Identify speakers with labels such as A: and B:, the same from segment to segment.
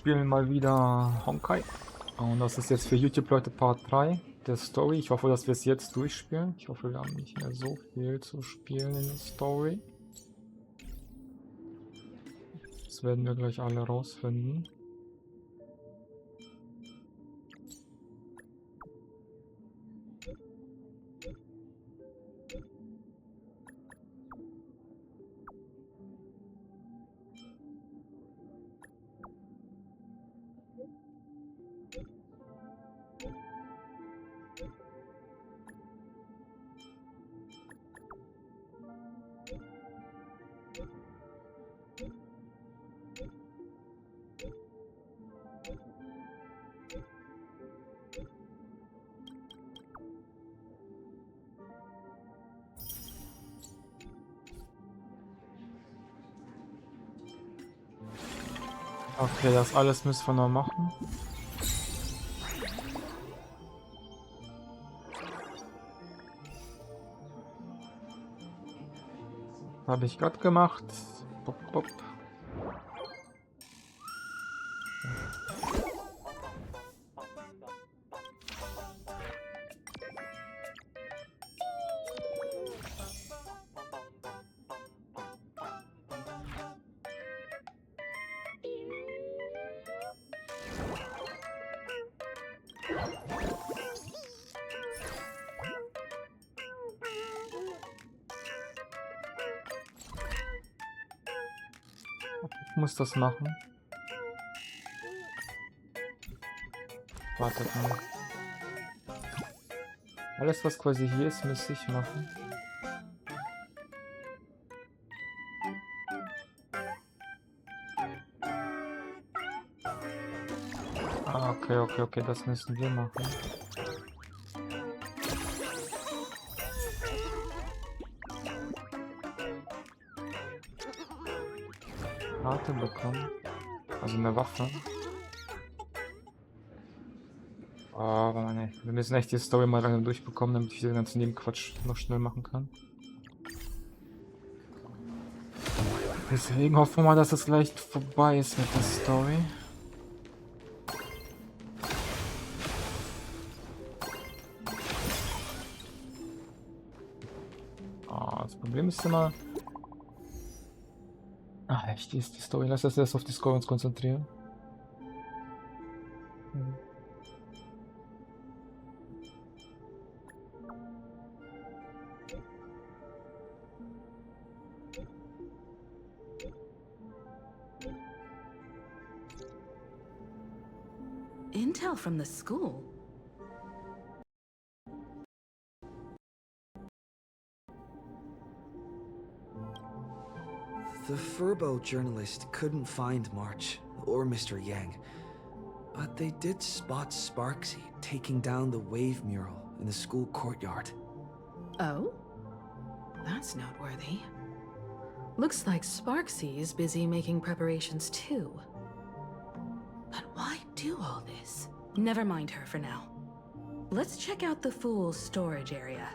A: spielen mal wieder Honkai. Und das ist jetzt für YouTube-Leute Part 3 der Story. Ich hoffe, dass wir es jetzt durchspielen. Ich hoffe, wir haben nicht mehr so viel zu spielen in der Story. Das werden wir gleich alle rausfinden. Okay, das alles müssen wir noch machen. Habe ich gerade gemacht. Pop, pop. Ich muss das machen. Wartet mal. Alles, was quasi hier ist, muss ich machen. Ah, okay, das müssen wir machen. Karte bekommen. Also eine Waffe. Aber ne, wir müssen echt die Story mal langsam durchbekommen, damit ich den ganzen Nebenquatsch noch schnell machen kann. Deswegen hoffen wir mal, dass es leicht vorbei ist mit der Story. Das Problem ist immer... echt, die ist die Story. Lass uns erst auf die Story uns konzentrieren.
B: Intel from the school.
C: The Furbo journalist couldn't find March or Mr. Yang, but they did spot Sparxie taking down the wave mural in the school courtyard.
B: Oh? That's noteworthy. Looks like Sparxie is busy making preparations too. But why do all this? Never mind her for now. Let's check out the fool's storage area.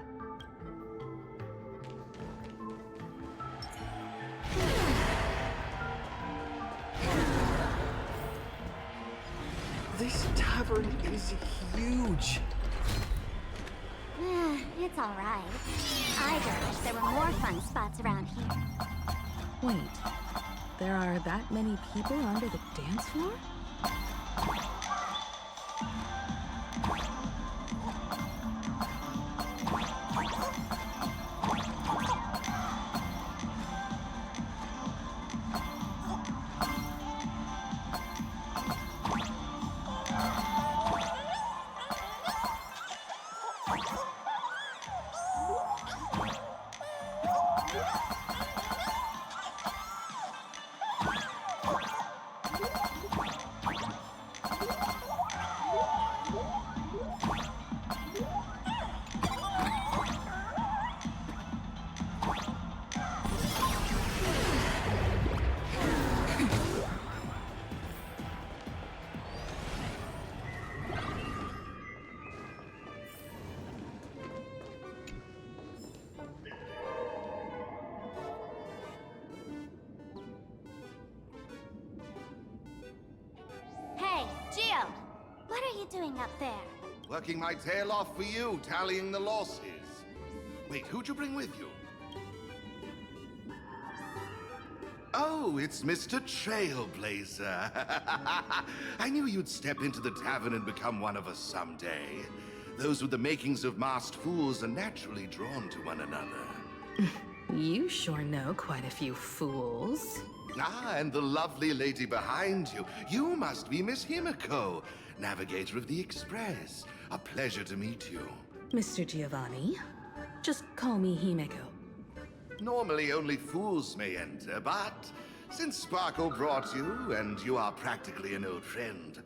C: This tavern is huge.
D: It's alright. I just wish there were more fun spots around here.
B: Wait, there are that many people under the dance floor?
D: are you doing up there?
E: Working my tail off for you, tallying the losses. Wait, who'd you bring with you? Oh, it's Mr. Trailblazer. I knew you'd step into the tavern and become one of us someday. Those with the makings of masked fools are naturally drawn to one another.
B: You sure know quite a few fools.
E: Ah, and the lovely lady behind you. You must be Miss Himiko, navigator of the Express. A pleasure to meet you.
B: Mr. Giovanni, just call me Himeko.
E: Normally only fools may enter, but since Sparkle brought you, and you are practically an old friend,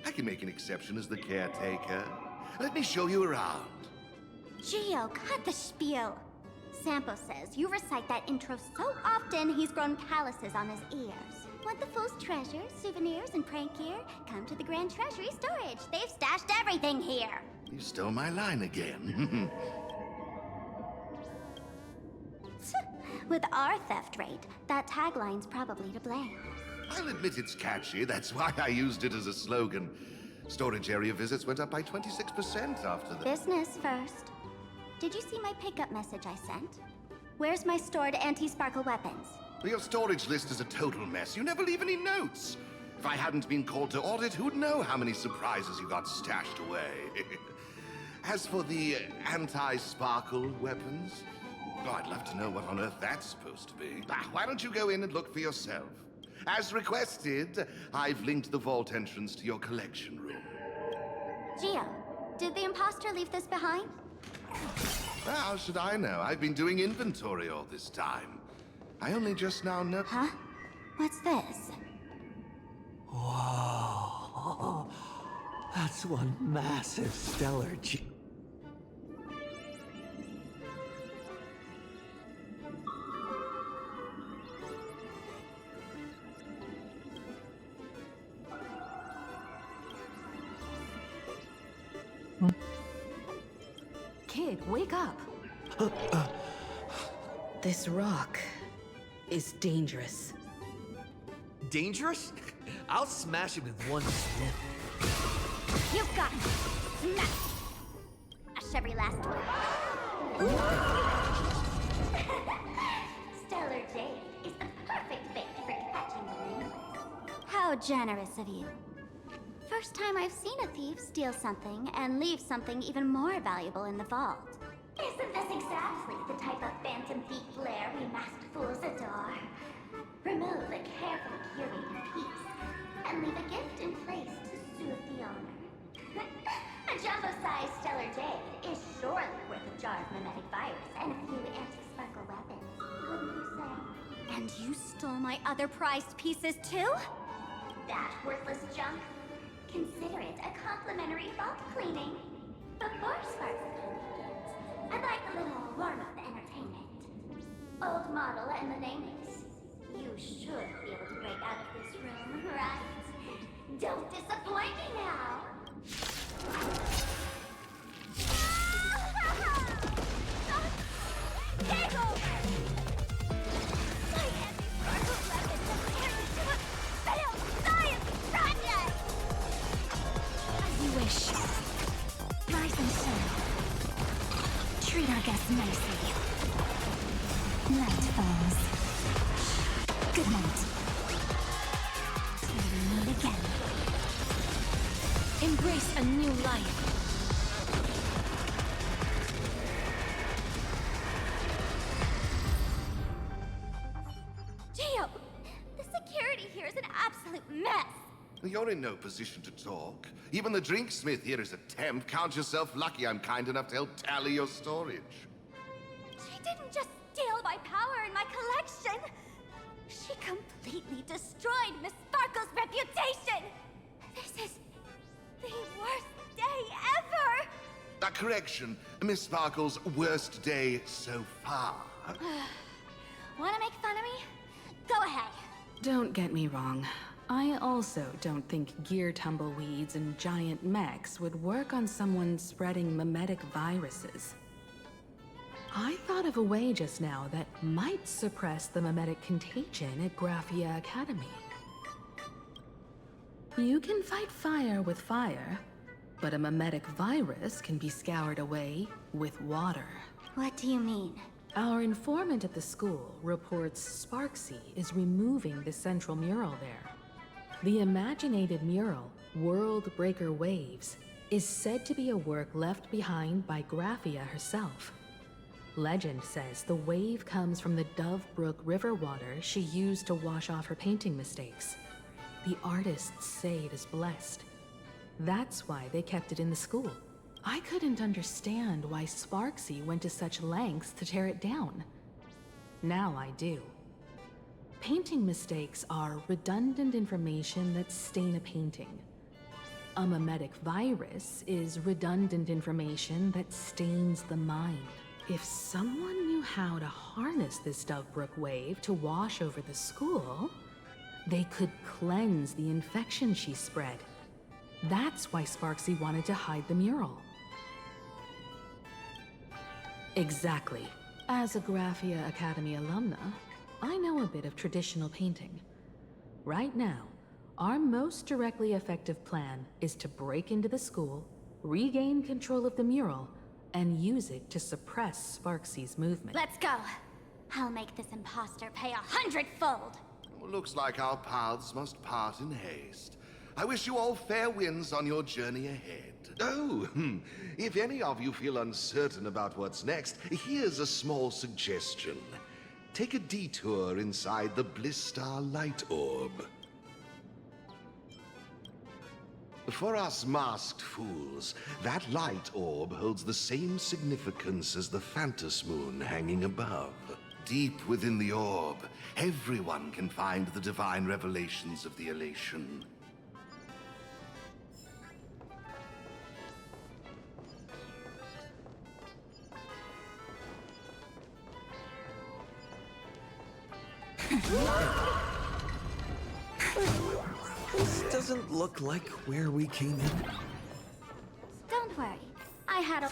E: I can make an exception as the caretaker. Let me show you around.
D: Gio, cut the spiel. Sampo says you recite that intro so often he's grown calluses on his ears. Want the fool's treasures, souvenirs, and prank gear? Come to the Grand Treasury Storage. They've stashed everything here.
E: You stole my line again.
D: With our theft rate, that tagline's probably to blame.
E: I'll admit it's catchy, that's why I used it as a slogan. Storage area visits went up by 26% after the...
D: Business first. Did you see my pickup message I sent? Where's my stored anti-sparkle weapons?
E: Your storage list is a total mess. You never leave any notes. If I hadn't been called to audit, who'd know how many surprises you got stashed away? As for the anti-sparkle weapons, oh, I'd love to know what on earth that's supposed to be. Why don't you go in and look for yourself? As requested, I've linked the vault entrance to your collection room.
D: Gio, did the imposter leave this behind?
E: How should I know? I've been doing inventory all this time. I only just now know...
D: Huh? What's this?
C: Whoa. That's one massive stellar
B: Kid, wake up. This rock is dangerous.
C: Dangerous? I'll smash it with one snip.
D: You got it! Smash every last one. Stellar Jade is the perfect bait for catching the nameless. How generous of you. First time I've seen a thief steal something and leave something even more valuable in the vault. Isn't this exactly the type of phantom thief flair we masked fools adore? Remove a carefully curated piece and leave a gift in place to soothe the owner. A jumbo-sized stellar jade is surely worth a jar of mimetic virus and a few anti-sparkle weapons, wouldn't you say? And you stole my other prized pieces too? That worthless junk? Consider it a complimentary vault cleaning. Before Sparxie begins, I'd like a little warm-up entertainment. Old model and the nameless. You should be able to break out of this room, right? Don't disappoint me now! Take over! My anti-sparkle weapon compared to a failed science project! As you wish. Rise and shine. Treat our guests nicely. Night falls. Good night. Till we meet again.
B: Embrace a new life.
D: Gio, the security here is an absolute mess.
E: You're in no position to talk. Even the drinksmith here is a temp. Count yourself lucky I'm kind enough to help tally your storage.
D: She didn't just steal my power and my collection. She completely destroyed Miss Sparkle's reputation. This is the worst day ever.
E: A correction. Miss Sparkle's worst day so far.
D: Wanna make fun of me? Go ahead.
B: Don't get me wrong. I also don't think gear tumbleweeds and giant mechs would work on someone spreading mimetic viruses. I thought of a way just now that might suppress the mimetic contagion at Graphia Academy. You can fight fire with fire, But a mimetic virus can be scoured away with water.
D: What do you mean?
B: Our informant at the school reports Sparxie is removing the central mural there. The imaginated mural, World Breaker Waves, is said to be a work left behind by Graphia herself. Legend says the wave comes from the Dove Brook river water she used to wash off her painting mistakes. The artists say it is blessed. That's why they kept it in the school. I couldn't understand why Sparxie went to such lengths to tear it down. Now I do. Painting mistakes are redundant information that stain a painting. A mimetic virus is redundant information that stains the mind. If someone knew how to harness this Dovebrook wave to wash over the school, they could cleanse the infection she spread. That's why Sparxie wanted to hide the mural. Exactly. As a Graphia Academy alumna, I know a bit of traditional painting. Right now, our most directly effective plan is to break into the school, regain control of the mural, and use it to suppress Sparxie's movement.
D: Let's go. I'll make this imposter pay 100-fold.
E: Looks like our paths must part in haste. I wish you all fair winds on your journey ahead. Oh, if any of you feel uncertain about what's next, here's a small suggestion. Take a detour inside the Blistar Light Orb. For us masked fools, that light orb holds the same significance as the Phantos Moon hanging above. Deep within the orb, everyone can find the divine revelations of the elation.
C: This doesn't look like where we came in.
D: Don't worry. I had a...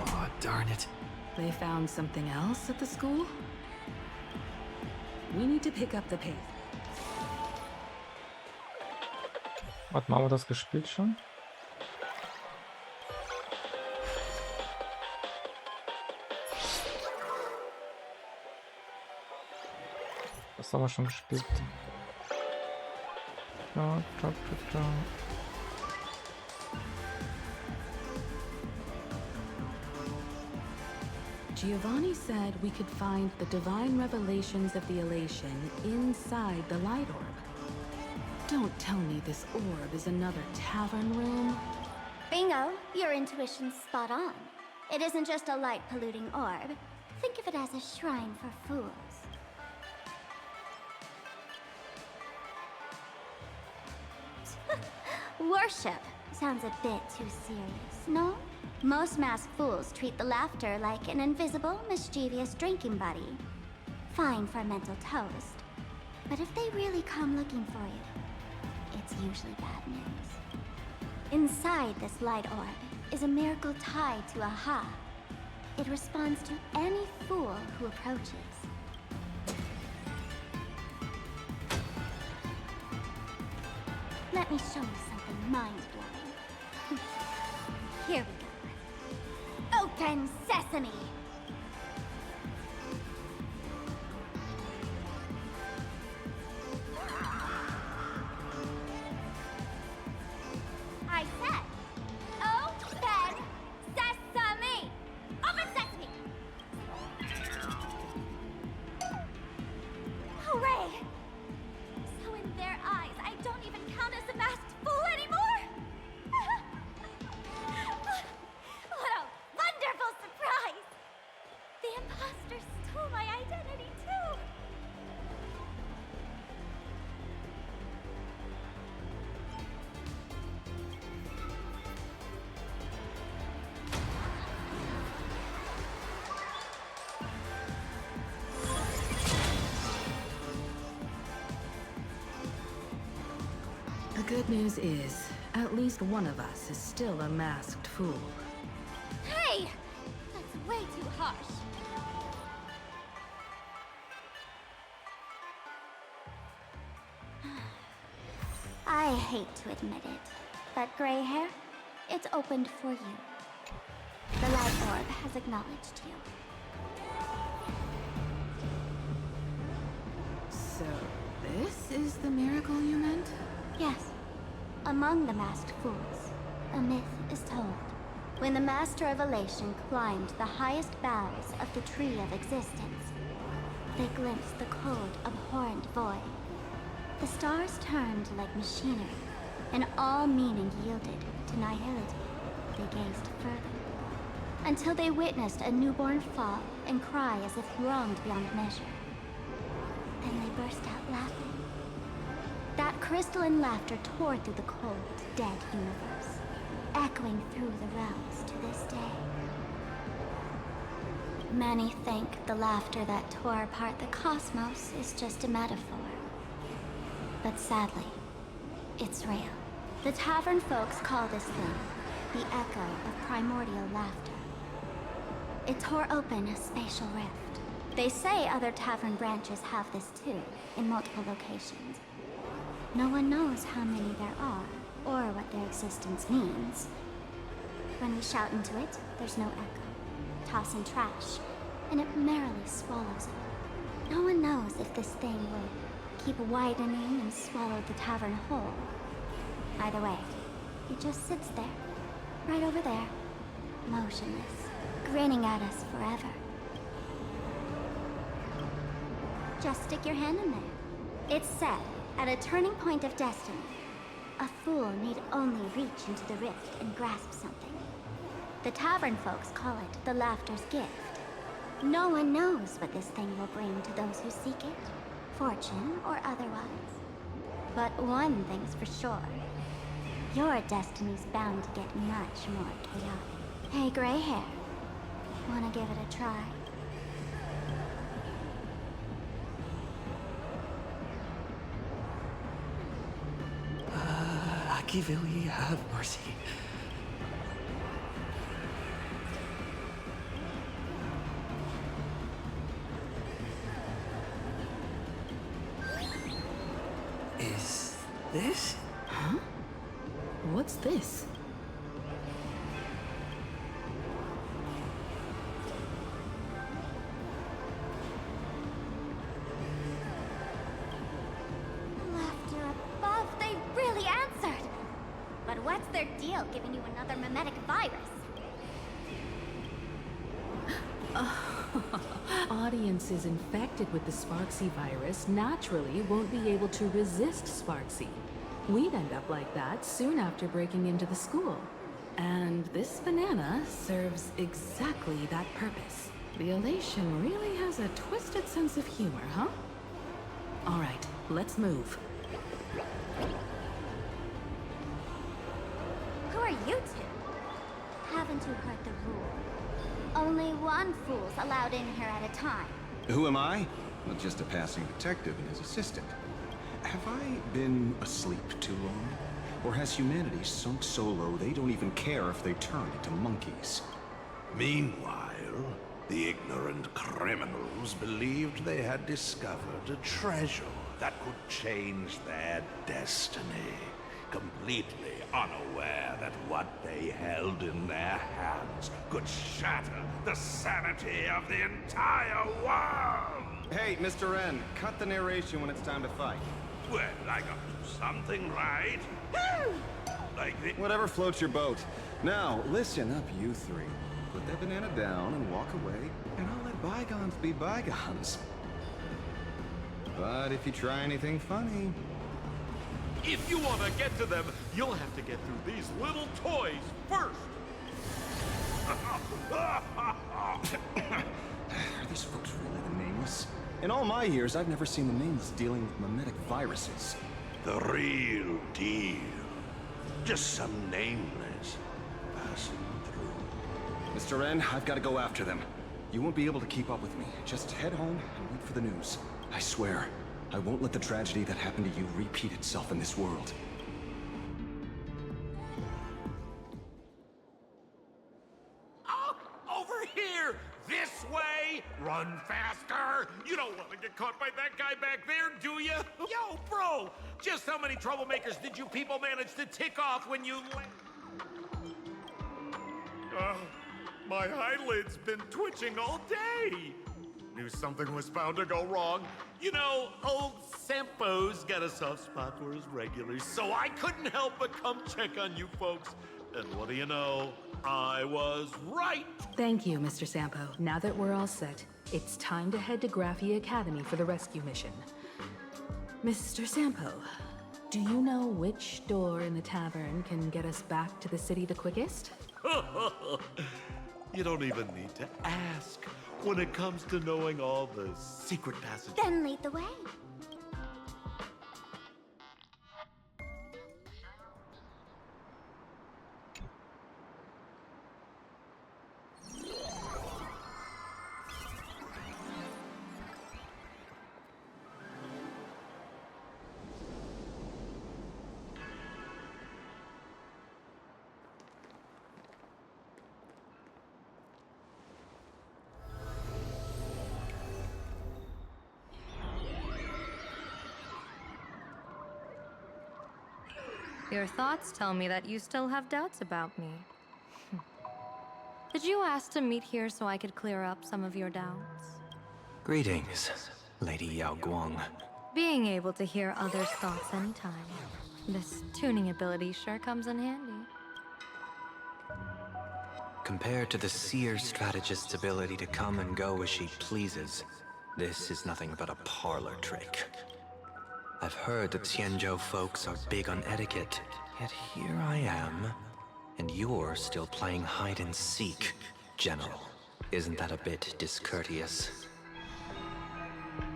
C: Oh, darn it.
B: They found something else at the school? We need to pick up the pace.
A: Warte mal, haben wir das gespielt schon? Das haben wir schon gespielt. Da, da, da, da.
B: Giovanni said we could find the divine revelations of the elation inside the light orb. Don't tell me this orb is another tavern room.
D: Bingo, your intuition's spot on. It isn't just a light-polluting orb. Think of it as a shrine for fools. Worship sounds a bit too serious, no? Most masked fools treat the laughter like an invisible, mischievous drinking buddy. Fine for a mental toast. But if they really come looking for you, it's usually bad news. Inside this light orb is a miracle tied to a ha. It responds to any fool who approaches. Let me show you something mind-blowing. Here we go. Open sesame! I said, open sesame! Open sesame! Hooray! So in their eyes, I don't even count as a masked fool anymore? What a
B: good news is, at least one of us is still a masked fool.
D: Hey! That's way too harsh. I hate to admit it, but gray hair, it's opened for you. The light orb has acknowledged you.
B: So, this is the miracle you meant?
D: Yes. Among the masked fools, a myth is told. When the Master of Elation climbed the highest boughs of the Tree of Existence, they glimpsed the cold, abhorrent void. The stars turned like machinery, and all meaning yielded to nihility. They gazed further, until they witnessed a newborn fall and cry as if wronged beyond measure. Then they burst out laughing. That crystalline laughter tore through the cold, dead universe, echoing through the realms to this day. Many think the laughter that tore apart the cosmos is just a metaphor. But sadly, it's real. The tavern folks call this thing the echo of primordial laughter. It tore open a spatial rift. They say other tavern branches have this too, in multiple locations. No one knows how many there are, or what their existence means. When we shout into it, there's no echo. Toss in trash, and it merrily swallows it. No one knows if this thing will keep widening and swallow the tavern whole. Either way, it just sits there, right over there, motionless, grinning at us forever. Just stick your hand in there. It's said, at a turning point of destiny, a fool need only reach into the rift and grasp something. The tavern folks call it the laughter's gift. No one knows what this thing will bring to those who seek it, fortune or otherwise. But one thing's for sure. Your destiny's bound to get much more chaotic. Hey, gray hair. Wanna give it a try?
C: Akivili, have mercy. Is this?
B: Huh? What's this?
D: Laughter above, they really answered! But what's their deal giving you another mimetic virus?
B: Audiences infected with the Sparxie virus naturally won't be able to resist Sparxie. We'd end up like that soon after breaking into the school. And this banana serves exactly that purpose. The Elation really has a twisted sense of humor, huh? All right, let's move.
D: Who are you two? Haven't you heard the rule? Only one fool's allowed in here at a time.
F: Who am I? Well, just a passing detective and his assistant. Have I been asleep too long? Or has humanity sunk so low they don't even care if they turn into monkeys?
E: Meanwhile, the ignorant criminals believed they had discovered a treasure that could change their destiny, completely unaware that what they held in their hands could shatter the sanity of the entire world!
F: Hey, Mr. Wren, cut the narration when it's time to fight.
E: Well, I got to do something right. Like the...
F: Whatever floats your boat. Now, listen up, you three. Put that banana down and walk away, and I'll let bygones be bygones. But if you try anything funny...
G: If you want to get to them, you'll have to get through these little toys first.
F: Are these folks really the Nameless? In all my years, I've never seen the Nameless dealing with mimetic viruses.
E: The real deal. Just some nameless passing through.
F: Mr. Wren, I've got to go after them. You won't be able to keep up with me. Just head home and wait for the news. I swear, I won't let the tragedy that happened to you repeat itself in this world.
G: Here! This way! Run faster! You don't want to get caught by that guy back there, do you? Yo, bro! Just how many troublemakers did you people manage to tick off when you my eyelid's been twitching all day. Knew something was bound to go wrong. You know, old Sampo's got a soft spot for his regulars, so I couldn't help but come check on you folks. And what do you know? I was right!
B: Thank you, Mr. Sampo. Now that we're all set, it's time to head to Graphia Academy for the rescue mission. Mr. Sampo, do you know which door in the tavern can get us back to the city the quickest?
G: You don't even need to ask when it comes to knowing all the secret passages.
D: Then lead the way.
H: Your thoughts tell me that you still have doubts about me. Did you ask to meet here so I could clear up some of your doubts?
C: Greetings, Lady Yao Guang.
H: Being able to hear others' thoughts anytime. This tuning ability sure comes in handy.
C: Compared to the seer strategist's ability to come and go as she pleases, this is nothing but a parlor trick. I've heard that Xianzhou folks are big on etiquette, yet here I am, and you're still playing hide and seek, General. Isn't that a bit discourteous?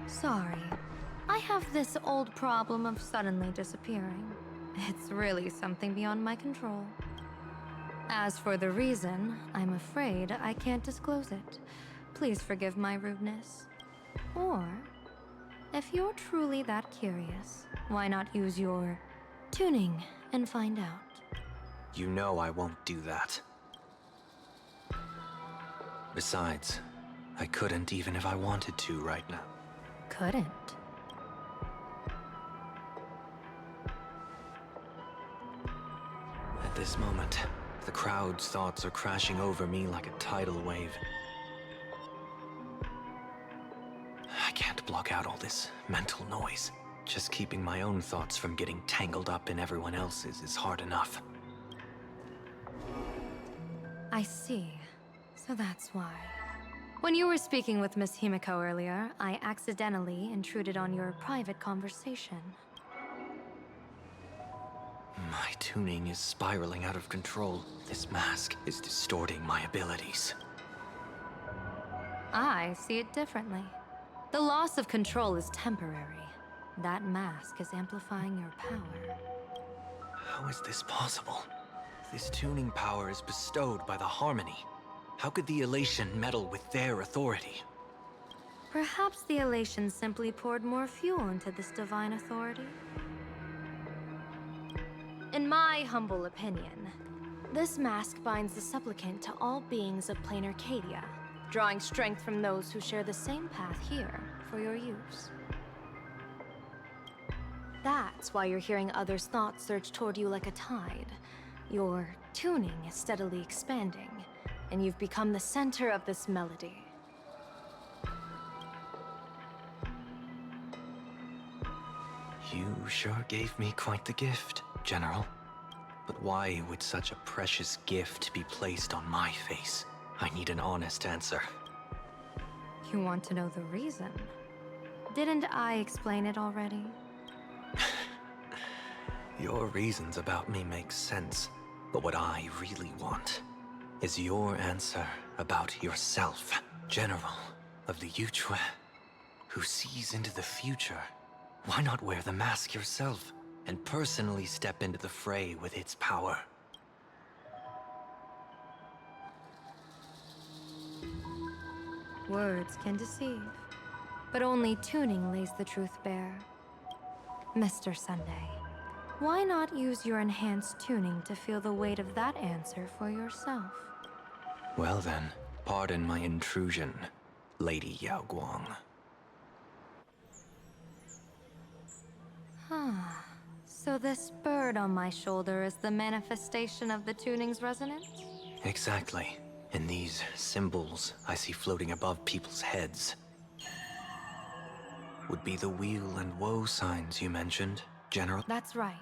H: Sorry. I have this old problem of suddenly disappearing. It's really something beyond my control. As for the reason, I'm afraid I can't disclose it. Please forgive my rudeness. Or, if you're truly that curious, why not use your tuning and find out?
C: You know I won't do that. Besides, I couldn't even if I wanted to right now.
H: Couldn't.
C: At this moment, the crowd's thoughts are crashing over me like a tidal wave. I can't block out all this mental noise. Just keeping my own thoughts from getting tangled up in everyone else's is hard enough.
H: I see. So that's why. When you were speaking with Miss Himiko earlier, I accidentally intruded on your private conversation.
C: My tuning is spiraling out of control. This mask is distorting my abilities.
H: I see it differently. The loss of control is temporary. That mask is amplifying your power.
C: How is this possible? This tuning power is bestowed by the Harmony. How could the elation meddle with their authority?
H: Perhaps the elation simply poured more fuel into this divine authority. In my humble opinion, this mask binds the supplicant to all beings of plain Arcadia, drawing strength from those who share the same path here for your use. That's why you're hearing others' thoughts surge toward you like a tide. Your tuning is steadily expanding, and you've become the center of this melody.
C: You sure gave me quite the gift, General. But why would such a precious gift be placed on my face? I need an honest answer.
H: You want to know the reason? Didn't I explain it already?
C: Your reasons about me make sense, but what I really want is your answer about yourself, General of the Yuchue, who sees into the future. Why not wear the mask yourself and personally step into the fray with its power?
H: Words can deceive, but only tuning lays the truth bare. Mr. Sunday, why not use your enhanced tuning to feel the weight of that answer for yourself?
C: Well then, Pardon my intrusion, Lady Yao Guang.
H: So this bird on my shoulder is the manifestation of the tuning's resonance?
C: Exactly. And these symbols I see floating above people's heads would be the weal and woe signs you mentioned, General?
H: That's right.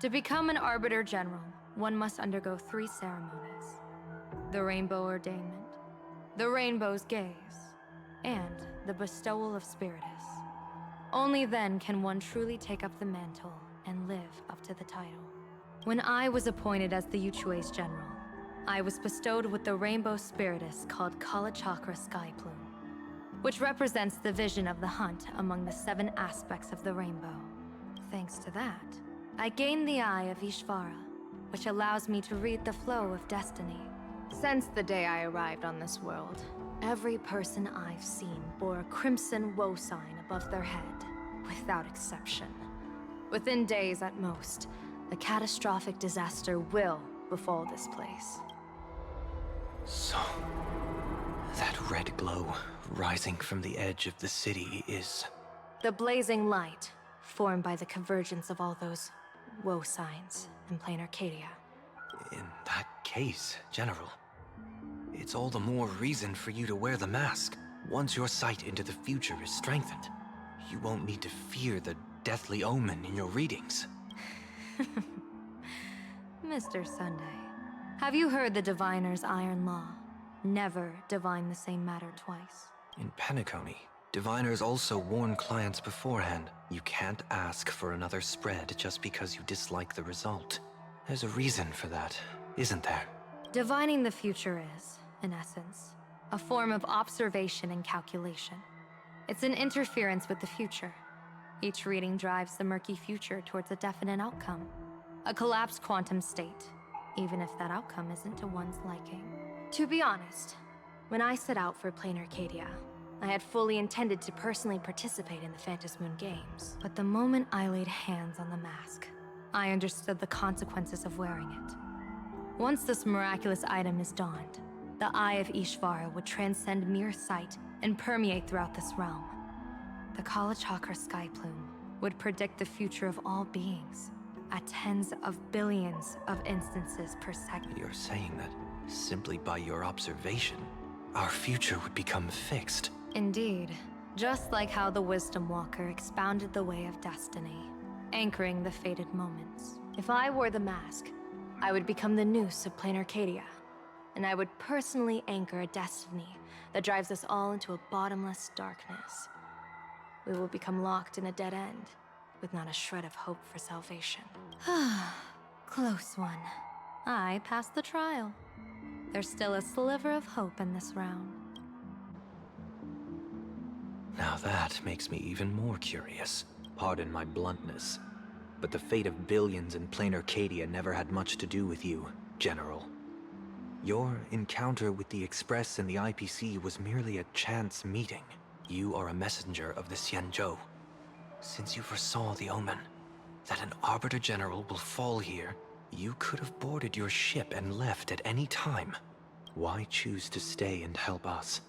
H: To become an Arbiter General, one must undergo 3 ceremonies. The Rainbow Ordainment, the Rainbow's Gaze, and the Bestowal of Spiritus. Only then can one truly take up the mantle and live up to the title. When I was appointed as the Yuchue's General, I was bestowed with the Rainbow Spiritus called Kalachakra Sky Plume, which represents the vision of the hunt among the 7 aspects of the rainbow. Thanks to that, I gained the Eye of Ishvara, which allows me to read the flow of destiny. Since the day I arrived on this world, every person I've seen bore a crimson woe sign above their head, without exception. Within days at most, a catastrophic disaster will befall this place.
C: So, that red glow rising from the edge of the city is...
H: The blazing light, formed by the convergence of all those woe signs in plain Arcadia.
C: In that case, General, it's all the more reason for you to wear the mask. Once your sight into the future is strengthened, you won't need to fear the deathly omen in your readings.
H: Mr. Sunday, have you heard the diviner's iron law? Never divine the same matter twice.
C: In Penacony, diviners also warn clients beforehand. You can't ask for another spread just because you dislike the result. There's a reason for that, isn't there?
H: Divining the future is, in essence, a form of observation and calculation. It's an interference with the future. Each reading drives the murky future towards a definite outcome. A collapsed quantum state, even if that outcome isn't to one's liking. To be honest, when I set out for plain Arcadia, I had fully intended to personally participate in the Phantom Moon Games. But the moment I laid hands on the mask, I understood the consequences of wearing it. Once this miraculous item is donned, the Eye of Ishvara would transcend mere sight and permeate throughout this realm. The Kalachakra Sky Plume would predict the future of all beings at tens of billions of instances per second.
C: You're saying that simply by your observation, our future would become fixed.
H: Indeed, just like how the Wisdom Walker expounded the way of destiny, anchoring the fated moments. If I wore the mask, I would become the noose of plain Arcadia, and I would personally anchor a destiny that drives us all into a bottomless darkness. We will become locked in a dead end, with not a shred of hope for salvation. Close one. I passed the trial. There's still a sliver of hope in this round.
C: Now that makes me even more curious. Pardon my bluntness, but the fate of billions in plain Arcadia never had much to do with you, General. Your encounter with the Express and the IPC was merely a chance meeting. You are a messenger of the Xianzhou. Since you foresaw the omen, that an Arbiter General will fall here, you could have boarded your ship and left at any time. Why choose to stay and help us?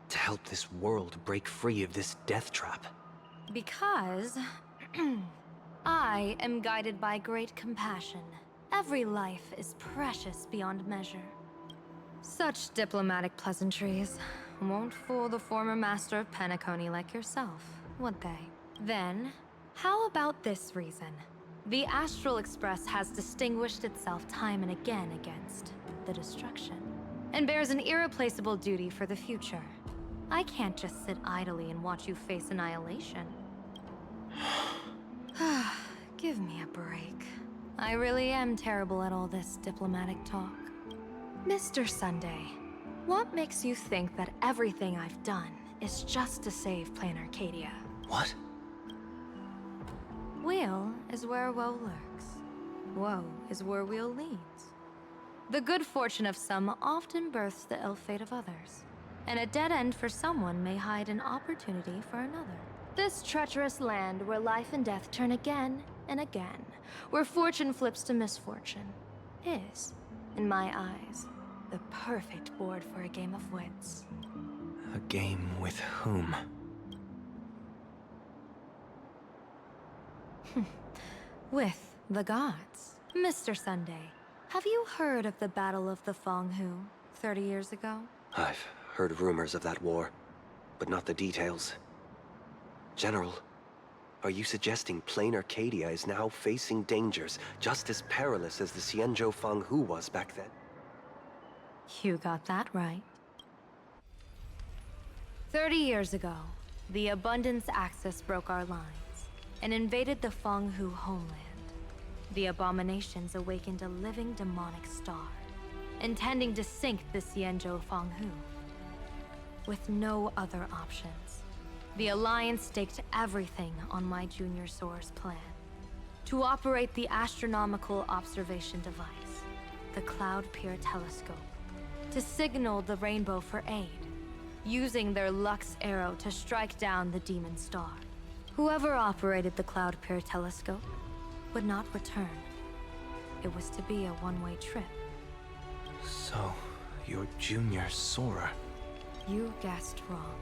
C: To help this world break free of this death trap?
H: Because I am guided by great compassion. Every life is precious beyond measure. Such diplomatic pleasantries won't fool the former master of Penacony like yourself, would they? Then, how about this reason? The Astral Express has distinguished itself time and again against the destruction, and bears an irreplaceable duty for the future. I can't just sit idly and watch you face annihilation. Give me a break. I really am terrible at all this diplomatic talk. Mr. Sunday, what makes you think that everything I've done is just to save plain Arcadia?
C: What?
H: Weal is where woe lurks. Woe is where weal leads. The good fortune of some often births the ill fate of others, and a dead end for someone may hide an opportunity for another. This treacherous land where life and death turn again and again, where fortune flips to misfortune, is, in my eyes, The perfect board for a game of wits.
C: A game with whom?
H: With the gods. Mr. Sunday, have you heard of the Battle of the Fonghu 30 years ago?
C: I've heard rumors of that war, but not the details. General, are you suggesting plain Arcadia is now facing dangers just as perilous as the Xianzhou Fanghu was back then?
H: You got that right. 30 years ago, the Abundance Axis broke our lines and invaded the Fanghu homeland. The abominations awakened a living demonic star, intending to sink the Xianzhou Fanghu. With no other options, the Alliance staked everything on my Junior Soar's plan to operate the astronomical observation device, the Cloud Peer Telescope, to signal the rainbow for aid, using their Lux arrow to strike down the demon star. Whoever operated the Cloud Peer Telescope would not return. It was to be a one-way trip.
C: So, you're Junior Soarer.
H: You guessed wrong.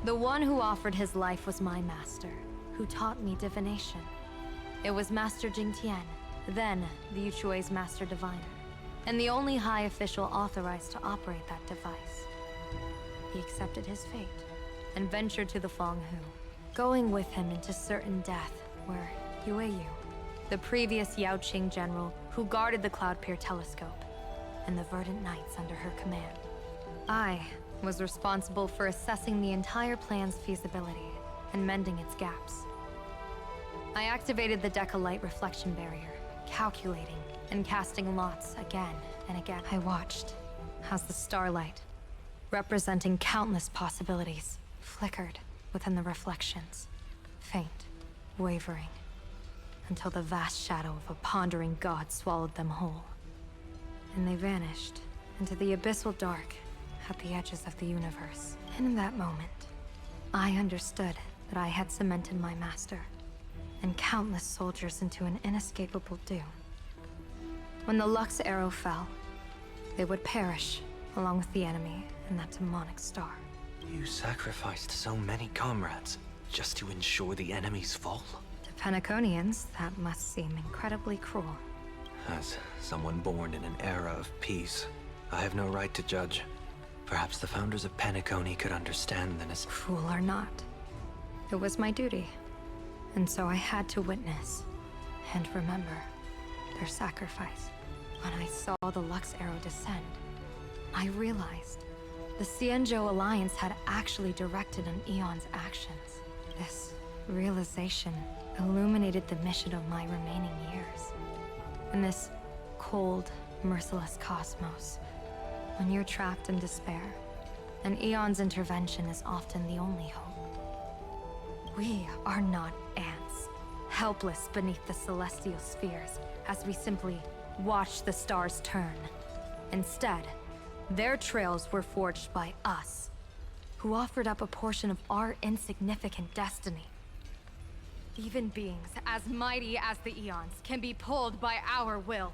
H: The one who offered his life was my master, who taught me divination. It was Master Jingtian, then the Yuchui's Master Diviner, and the only high official authorized to operate that device. He accepted his fate and ventured to the Fanghu, going with him into certain death, where Yueyu, the previous Yaoqing general who guarded the Cloud Peer Telescope, and the Verdant Knights under her command. I was responsible for assessing the entire plan's feasibility and mending its gaps. I activated the Decalite reflection barrier, calculating and casting lots again and again. I watched as the starlight, representing countless possibilities, flickered within the reflections, faint, wavering, until the vast shadow of a pondering god swallowed them whole. And they vanished into the abyssal dark at the edges of the universe. And in that moment, I understood that I had cemented my master and countless soldiers into an inescapable doom. When the Lux arrow fell, they would perish along with the enemy and that demonic star.
C: You sacrificed so many comrades just to ensure the enemy's fall?
H: To Penaconians, that must seem incredibly cruel.
C: As someone born in an era of peace, I have no right to judge. Perhaps the founders of Penacony could understand the
H: Cruel or not, it was my duty. And so I had to witness and remember their sacrifice. When I saw the Lux arrow descend, I realized the Xianzhou Alliance had actually directed an Eon's actions. This realization illuminated the mission of my remaining years. In this cold, merciless cosmos, when you're trapped in despair, an Eon's intervention is often the only hope. We are not ants, helpless beneath the celestial spheres as we simply watch the stars turn. Instead, their trails were forged by us, who offered up a portion of our insignificant destiny. Even beings as mighty as the Eons can be pulled by our will.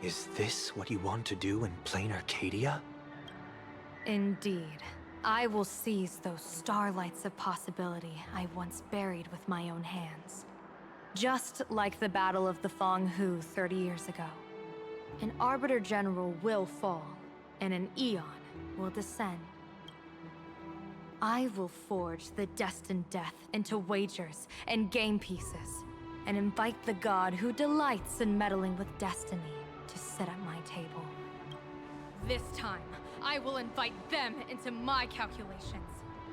C: Is this what you want to do in plain Arcadia?
H: Indeed. I will seize those starlights of possibility I once buried with my own hands. Just like the Battle of the Fanghu 30 years ago. An Arbiter General will fall, and an Eon will descend. I will forge the destined death into wagers and game pieces, and invite the god who delights in meddling with destiny to sit at my table. This time, I will invite them into my calculations,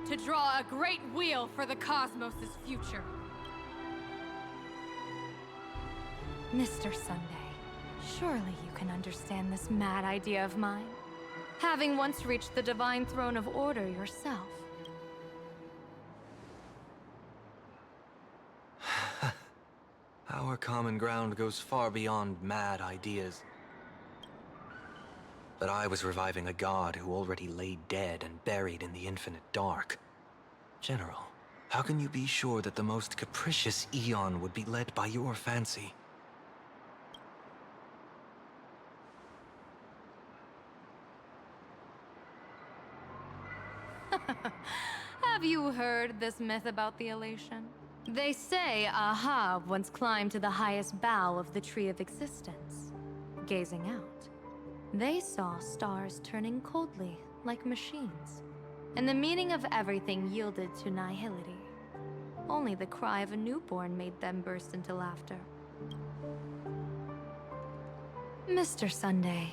H: to draw a great wheel for the cosmos' future. Mr. Sunday, surely you can understand this mad idea of mine, having once reached the divine throne of order yourself.
C: Our common ground goes far beyond mad ideas. But I was reviving a god who already lay dead and buried in the infinite dark. General, how can you be sure that the most capricious Eon would be led by your fancy?
H: Have you heard this myth about the elation? They say Aha once climbed to the highest bough of the tree of existence. Gazing out, they saw stars turning coldly like machines, and the meaning of everything yielded to nihility. Only the cry of a newborn made them burst into laughter. Mr. Sunday,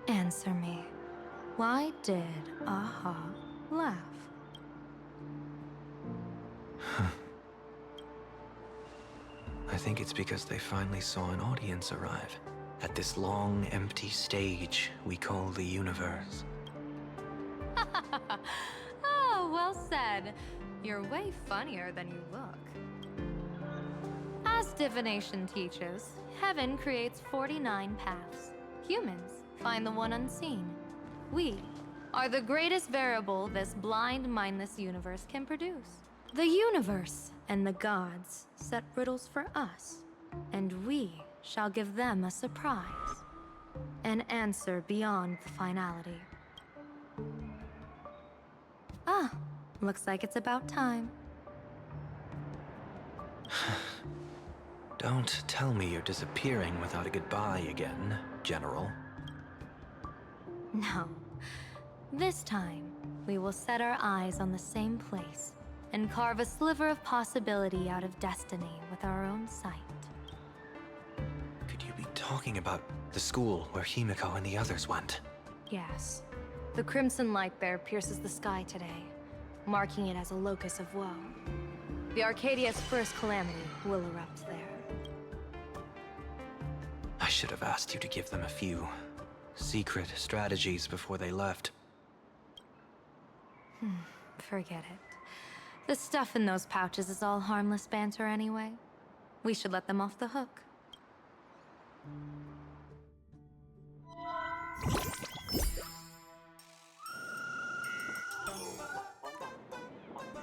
H: answer me. Why did Aha laugh?
C: I think it's because they finally saw an audience arrive at this long, empty stage we call the universe.
H: Oh, well said. You're way funnier than you look. As divination teaches, heaven creates 49 paths. Humans find the one unseen. We are the greatest variable this blind, mindless universe can produce. The universe and the gods set riddles for us, and we shall give them a surprise. An answer beyond the finality. Ah, looks like it's about time.
C: Don't tell me you're disappearing without a goodbye again, General.
H: No. This time, we will set our eyes on the same place and carve a sliver of possibility out of destiny with our own sight.
C: Could you be talking about the school where Himiko and the others went?
H: Yes. The crimson light there pierces the sky today, marking it as a locus of woe. The Arcadia's first calamity will erupt there.
C: I should have asked you to give them a few secret strategies before they left.
H: Forget it. The stuff in those pouches is all harmless banter anyway. We should let them off the hook.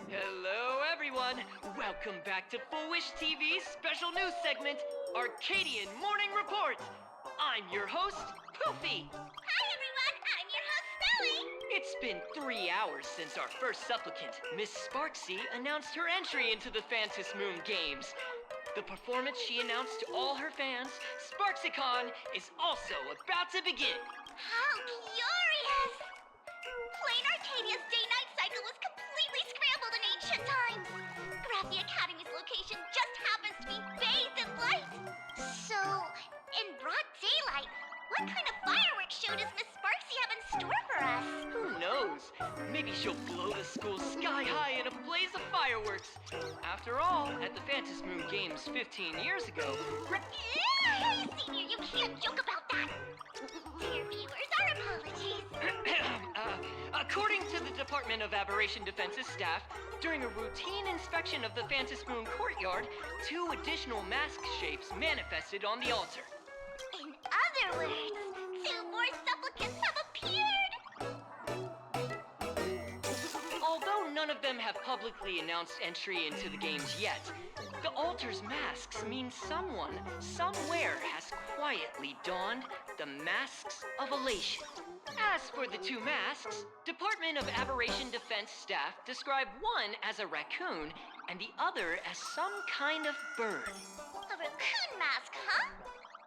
I: Hello, everyone. Welcome back to Foolish TV's special news segment, Arcadian Morning Report. I'm your host, Poofy.
D: Hi, everyone. I'm your host, Smelly.
I: It's been 3 hours since our first supplicant, Miss Sparxie, announced her entry into the Phantom Moon Games. The performance she announced to all her fans, SparxieCon, is also about to begin.
D: How curious! Plain Arcadia's day-night cycle was completely scrambled in ancient times. Graphia Academy's location just happens to be bathed in light. So, in broad daylight, what kind of fireworks show does Miss Sparxie have in store for us?
I: Who knows? Maybe she'll blow the school sky high in a blaze of fireworks. After all, at the Phantom Moon Games 15 years ago...
D: Hey, Senior, you can't joke about that. Dear viewers, our apologies.
I: According to the Department of Aberration Defense's staff, during a routine inspection of the Phantom Moon courtyard, 2 additional mask shapes manifested on the altar.
D: In other words, 2 more supplicants have appeared!
I: Although none of them have publicly announced entry into the games yet, the altar's masks mean someone, somewhere, has quietly donned the masks of elation. As for the 2 masks, Department of Aberration Defense staff describe one as a raccoon and the other as some kind of bird.
D: A raccoon mask, huh?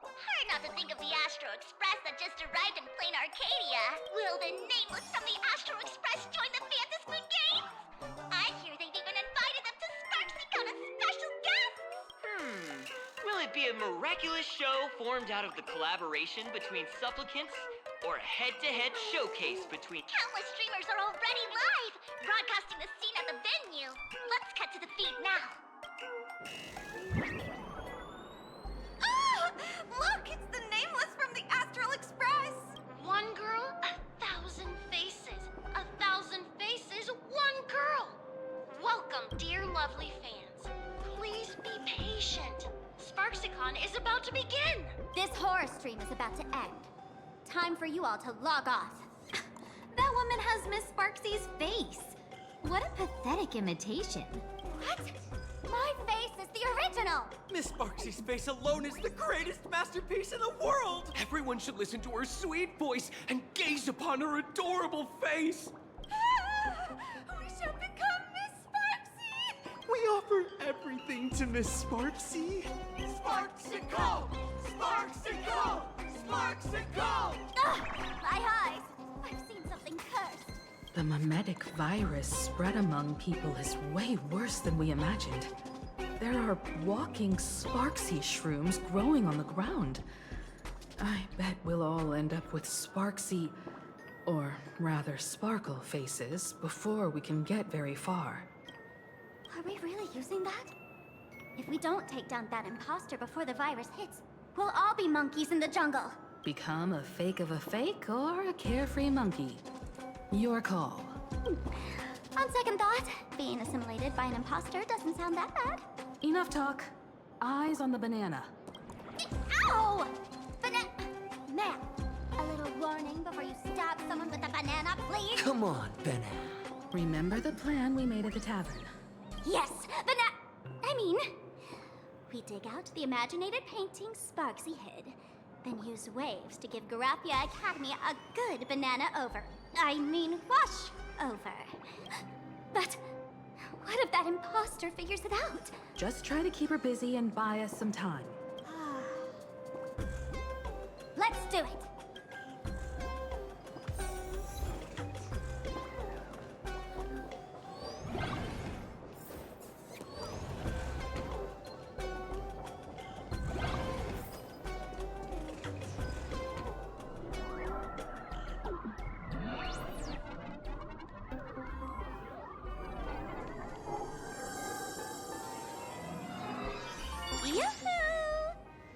D: Hard not to think of the Astro Express that just arrived in plain Arcadia. Will the nameless from the Astro Express join the Phantom Moon Games? I hear they've even invited them to SparxieCon as special guests!
I: Will it be a miraculous show formed out of the collaboration between supplicants, or a head-to-head showcase between...
D: Countless streamers are already live, broadcasting the scene at the venue. Let's cut to the feed now. Look, it's the nameless from the Astral Express!
B: One girl, 1,000 faces. 1,000 faces, one girl. Welcome, dear lovely fans. Please be patient. SparxieCon is about to begin.
D: This horror stream is about to end. Time for you all to log off. That woman has Miss Sparxie's face. What a pathetic imitation. What? My face is the original!
J: Miss Sparxie's face alone is the greatest masterpiece in the world! Everyone should listen to her sweet voice and gaze upon her adorable face! We offer everything to Miss Sparxie.
D: Sparxicle! Sparxicle! Sparxicle! Ugh! My eyes! I've seen something cursed.
B: The mimetic virus spread among people is way worse than we imagined. There are walking Sparxie shrooms growing on the ground. I bet we'll all end up with Sparxie, or rather sparkle faces, before we can get very far.
D: Are we really using that? If we don't take down that imposter before the virus hits, we'll all be monkeys in the jungle.
B: Become a fake of a fake or a carefree monkey. Your call.
D: On second thought, being assimilated by an imposter doesn't sound that bad.
B: Enough talk. Eyes on the banana.
D: Ow! Ma'am, a little warning before you stab someone with a banana, please?
J: Come on, banana.
B: Remember the plan we made at the tavern?
D: Yes, we dig out the imaginated painting Sparxie hid, then use waves to give Garafia Academy a good banana wash over. But what if that imposter figures it out?
B: Just try to keep her busy and buy us some time.
D: Let's do it!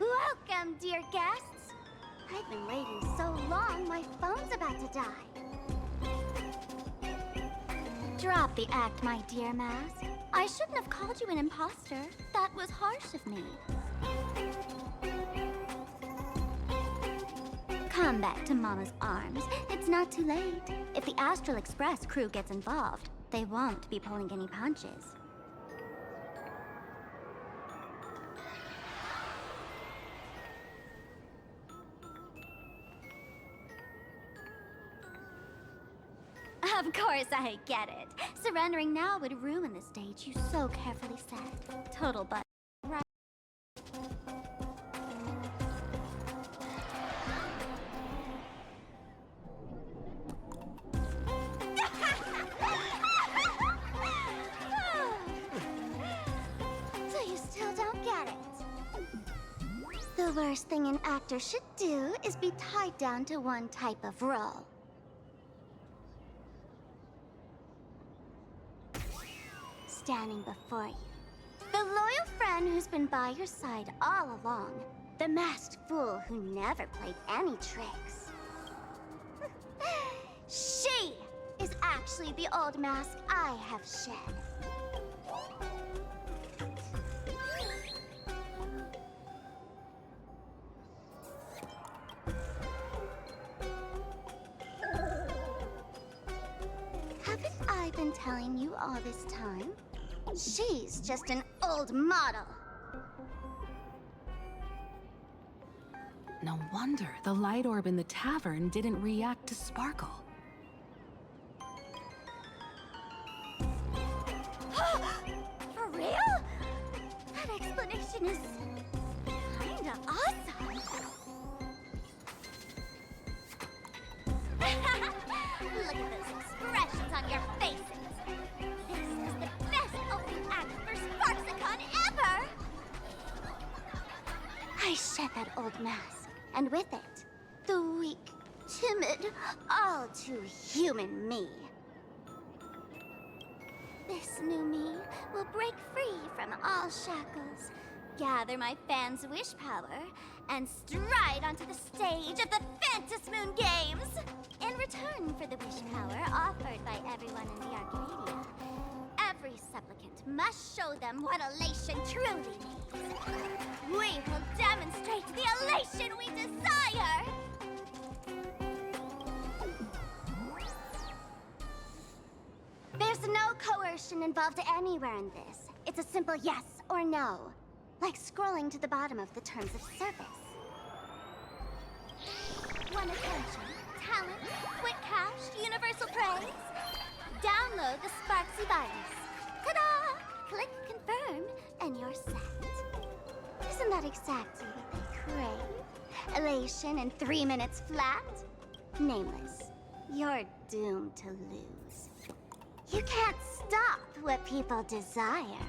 D: Welcome, dear guests. I've been waiting so long, my phone's about to die. Drop the act, my dear Mask. I shouldn't have called you an imposter. That was harsh of me. Come back to Mama's arms. It's not too late. If the Astral Express crew gets involved, they won't be pulling any punches. Of course I get it. Surrendering now would ruin the stage you so carefully set. Total butt. Right. So you still don't get it. The worst thing an actor should do is be tied down to one type of role. Standing before you, the loyal friend who's been by your side all along, the masked fool who never played any tricks. She is actually the old mask I have shed. Haven't I been telling you all this time? She's just an old model.
B: No wonder the light orb in the tavern didn't react to sparkle.
D: For real? That explanation is kinda awesome. Look at those expressions on your faces. This is the best opening act for Sparxicon ever! I shed that old mask, and with it, the weak, timid, all too human me. This new me will break free from all shackles, gather my fans' wish power, and stride onto the stage of the Fantasmoon Games! In return for the wish power offered by everyone in the Arcadia, every supplicant must show them what elation truly means. We will demonstrate the elation we desire! There's no coercion involved anywhere in this. It's a simple yes or no, like scrolling to the bottom of the terms of service. Want attention, talent, quick cash, universal praise? Download the Sparxie virus. Ta-da! Click confirm, and you're set. Isn't that exactly what they crave? Elation in 3 minutes flat? Nameless, you're doomed to lose. You can't stop what people desire.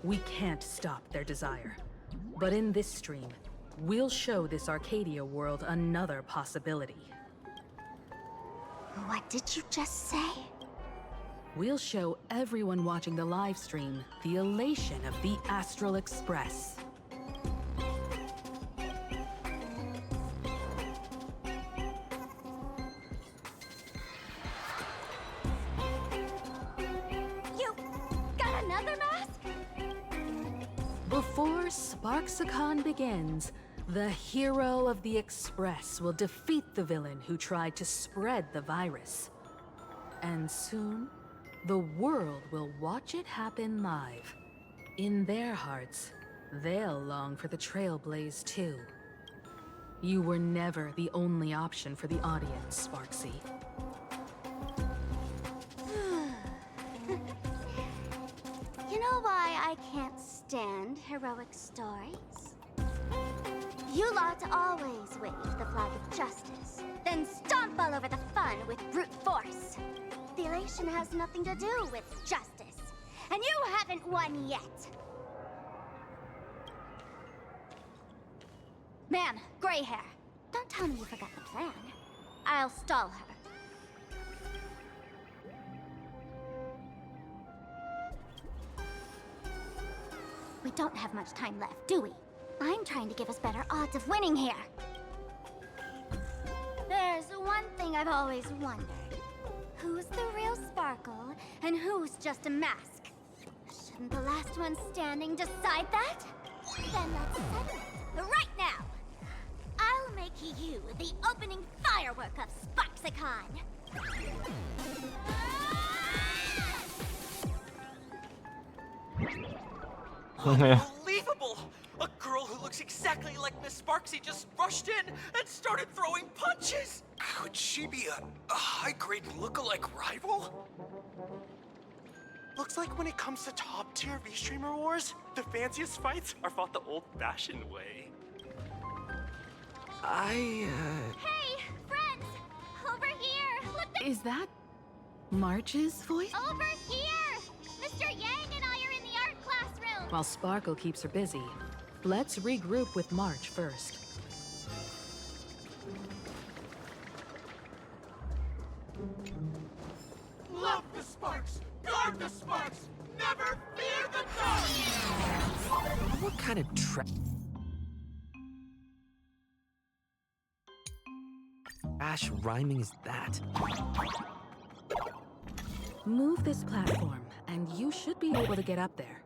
B: We can't stop their desire. But in this stream, we'll show this Arcadia world another possibility.
D: What did you just say?
B: We'll show everyone watching the live stream the elation of the Astral Express.
D: You got another mask?
B: Before Sparxie begins, the hero of the Express will defeat the villain who tried to spread the virus. And soon, the world will watch it happen live. In their hearts, they'll long for the Trailblaze too. You were never the only option for the audience, Sparxie.
D: You know why I can't stand heroic stories? You lot always wave the flag of justice, then stomp all over the fun with brute force. The elation has nothing to do with justice, and you haven't won yet. Man, gray hair, don't tell me you forgot the plan. I'll stall her. We don't have much time left, do we? I'm trying to give us better odds of winning here. There's one thing I've always wondered. Who's the real Sparkle, and who's just a mask? Shouldn't the last one standing decide that? Then let's settle it right now. I'll make you the opening firework of Sparxie.
J: Unbelievable! A girl who looks exactly like Miss Sparxie just rushed in and started throwing punches! Could she be a high-grade lookalike rival? Looks like when it comes to top-tier V-Streamer wars, the fanciest fights are fought the old-fashioned way.
D: Hey, friends! Over here! Look,
B: Is that March's voice?
D: over here! Mr. Yang and I are in the art classroom!
B: While Sparkle keeps her busy, let's regroup with March first.
J: Love the sparks! Guard the sparks! Never fear the dark! What kind of trash rhyming is that?
B: Move this platform, and you should be able to get up there.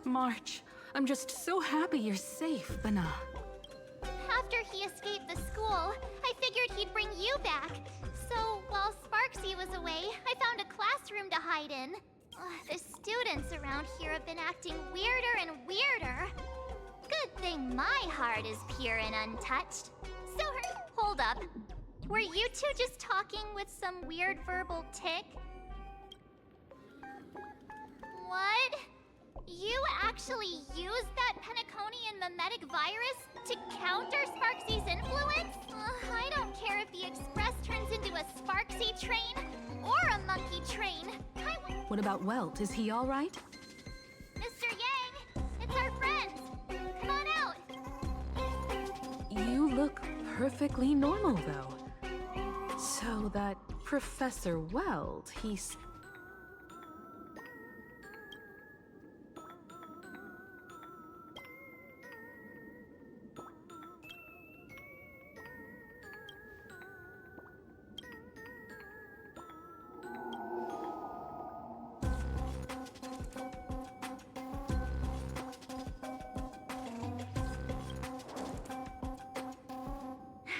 B: March, I'm just so happy you're safe, Bana.
D: After he escaped the school, I figured he'd bring you back. So, while Sparxie was away, I found a classroom to hide in. The students around here have been acting weirder and weirder. Good thing my heart is pure and untouched. So, hold up. Were you two just talking with some weird verbal tick? What? You actually used that Penaconian mimetic virus to counter Sparxie's influence? I don't care if the Express turns into a Sparxie train or a monkey train.
B: What about Welt? Is he all right?
D: Mr. Yang, it's our friends. Come on out.
B: You look perfectly normal, though. So that Professor Welt, he's...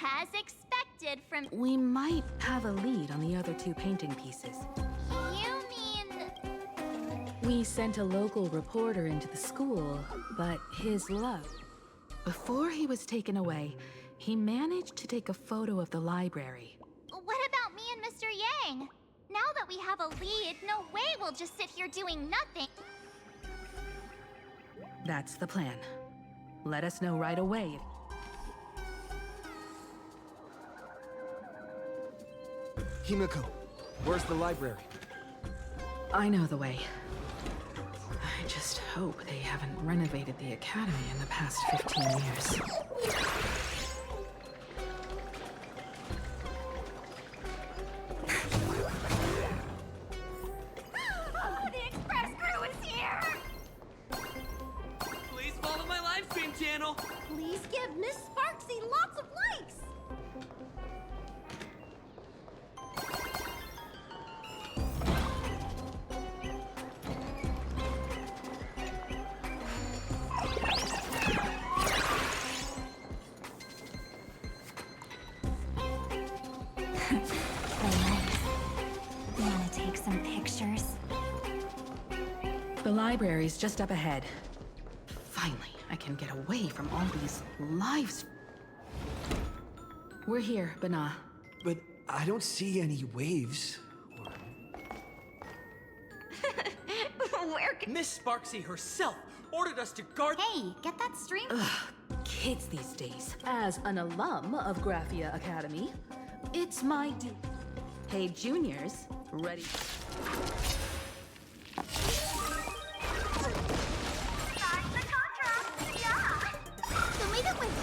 D: As expected from...
B: We might have a lead on the other two painting pieces.
D: You mean...
B: We sent a local reporter into the school, but his luck. Before he was taken away, he managed to take a photo of the library.
D: What about me and Mr. Yang? Now that we have a lead, no way we'll just sit here doing nothing.
B: That's the plan. Let us know right away.
K: Himiko, where's the library?
B: I know the way. I just hope they haven't renovated the academy in the past 15 years.
D: The Express crew is here!
J: Please follow my live stream channel.
D: Please give Miss Sparxie lots of likes!
L: Wanna take some pictures?
B: The library's just up ahead. Finally, I can get away from all these lives. We're here, Bana.
K: But I don't see any waves.
L: Where can...
J: Miss Sparxie herself ordered us to guard.
L: Hey, get that stream?
B: Kids these days. As an alum of Graphia Academy, it's my duty. Hey, juniors, ready?
D: Delete it with...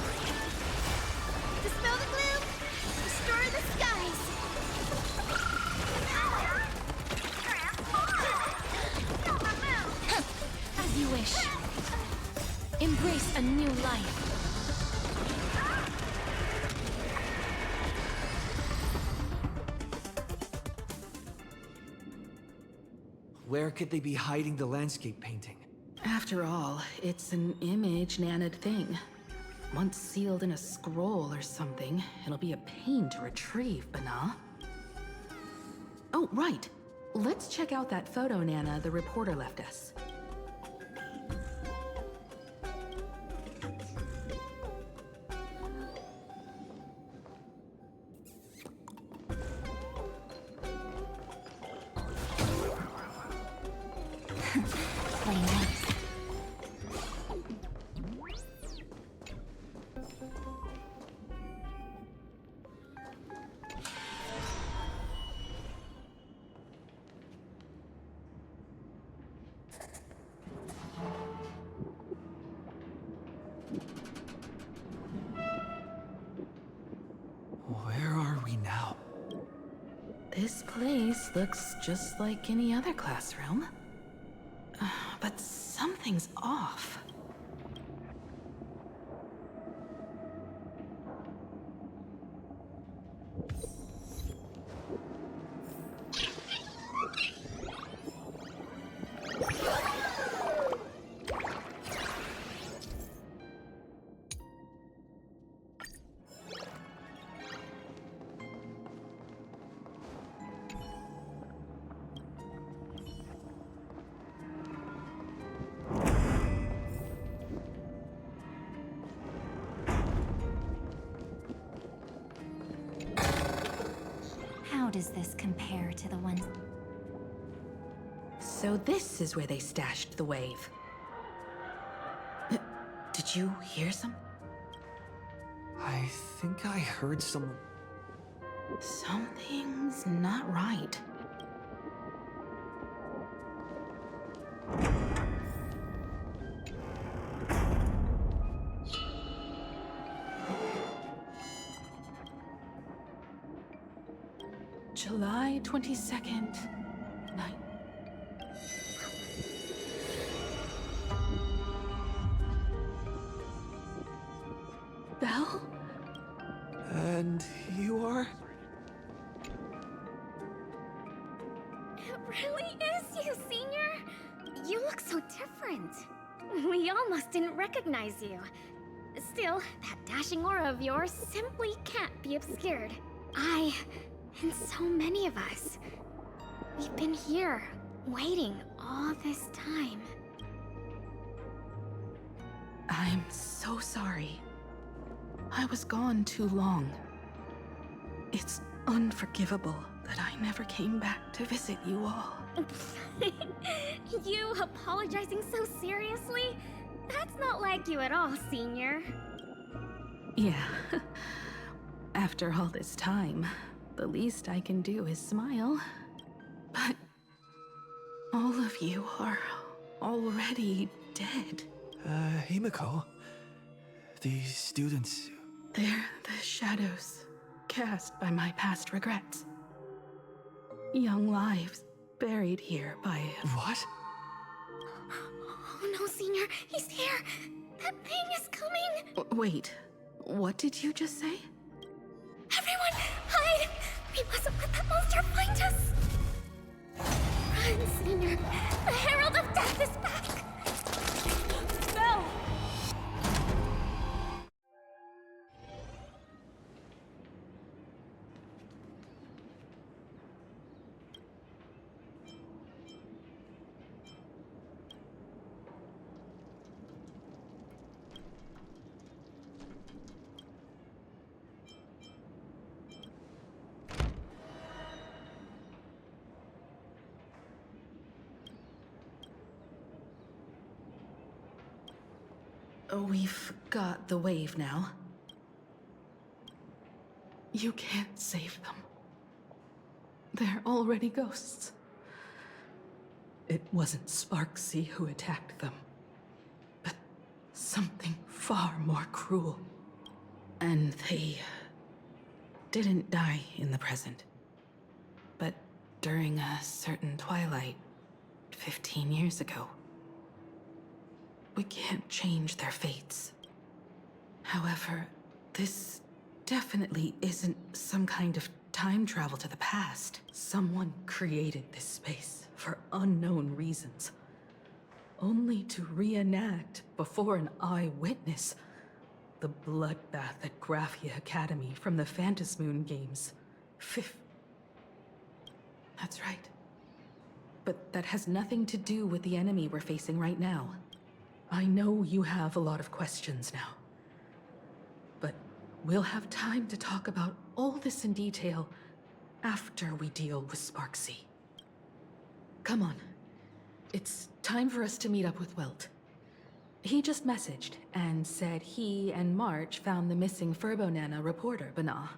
D: Dispel the gloom! Destroy the skies!
L: As you wish. Embrace a new life.
K: Where could they be hiding the landscape painting?
B: After all, it's an image-nanted thing. Once sealed in a scroll or something, it'll be a pain to retrieve, Bana. Oh, right. Let's check out that photo, Nana, the reporter left us.
L: Play nice.
K: Where are we now?
B: This place looks just like any other classroom. But something's off.
M: does this compare to the ones?
B: So this is where they stashed the wave. Did you hear some?
K: I think I heard someone.
B: Something's not right. July 22nd, night. Belle?
K: And you are?
N: It really is you, Senior! You look so different. We almost didn't recognize you. Still, that dashing aura of yours simply can't be obscured. I, and so many of us, we've been here, waiting all this time.
B: I'm so sorry. I was gone too long. It's unforgivable that I never came back to visit you all.
N: You apologizing so seriously? That's not like you at all, Senior.
B: Yeah. After all this time, the least I can do is smile. But all of you are already dead.
K: Himiko? These students...
B: They're the shadows cast by my past regrets. Young lives buried here by...
K: What?
N: Oh no, Senior, he's here! That thing is coming!
B: Wait, what did you just say?
N: Everyone, hide! We mustn't let that monster find us! Run, Senior! The Herald of Death is back! Belle!
B: We've got the wave now. You can't save them. They're already ghosts. It wasn't Sparxie who attacked them, but something far more cruel. And they didn't die in the present, but during a certain twilight 15 years ago. We can't change their fates. However, this definitely isn't some kind of time travel to the past. Someone created this space for unknown reasons, only to reenact before an eyewitness the bloodbath at Graphia Academy from the Phantasmoon games. That's right. But that has nothing to do with the enemy we're facing right now. I know you have a lot of questions now, but we'll have time to talk about all this in detail after we deal with Sparxie. Come on. It's time for us to meet up with Welt. He just messaged and said he and March found the missing Furbonana reporter, Bana.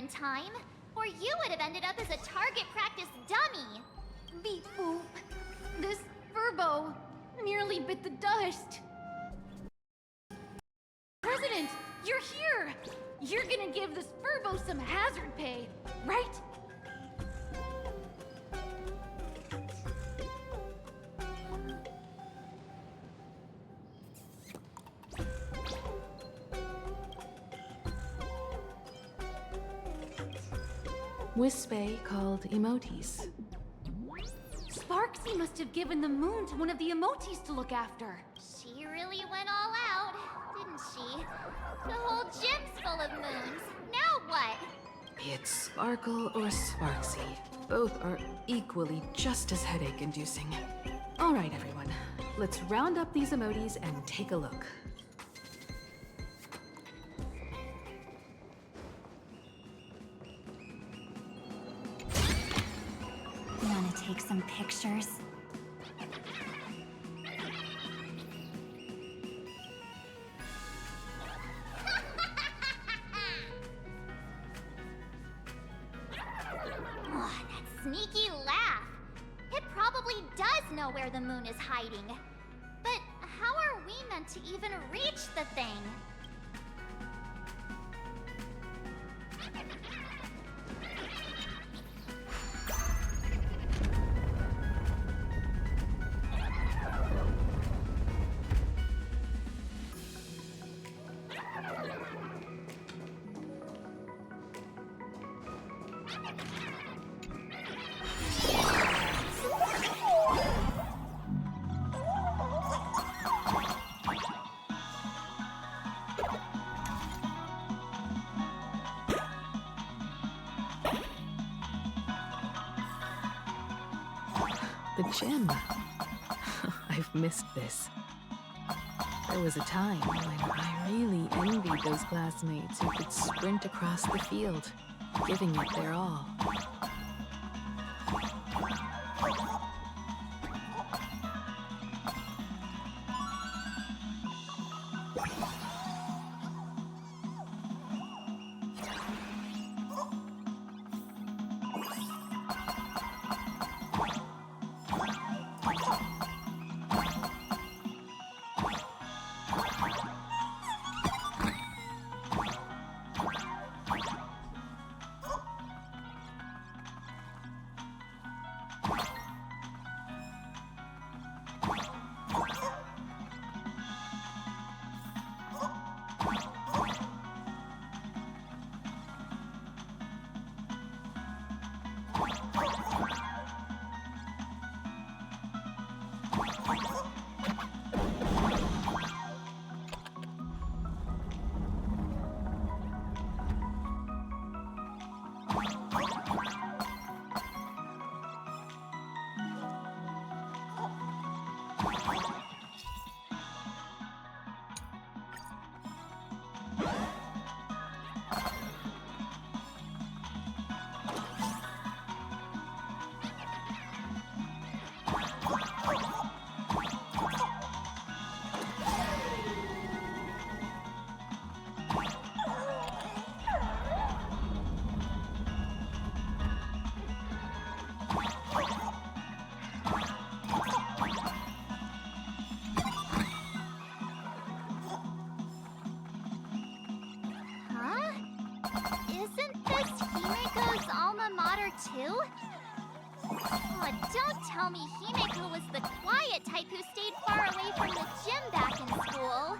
D: in time, or you would have ended up as a target practice dummy.
L: Beep boop. This furbo nearly bit the dust. President, you're here! You're gonna give this furbo some hazard pay, right?
B: Wispe called emotes.
L: Sparxie must have given the moon to one of the emotes to look after.
D: She really went all out, didn't she? The whole gym's full of moons. Now what?
B: It's Sparkle or Sparxie. Both are equally just as headache-inducing. All right, everyone. Let's round up these emotes and take a look.
M: Want to take some pictures?
D: Oh, that sneaky laugh. It probably does know where the moon is hiding. But how are we meant to even reach the thing?
B: The gym. I've missed this. There was a time when I really envied those classmates who could sprint across the field, giving it their all.
D: Too? Oh, don't tell me Himeko was the quiet type who stayed far away from the gym back in school.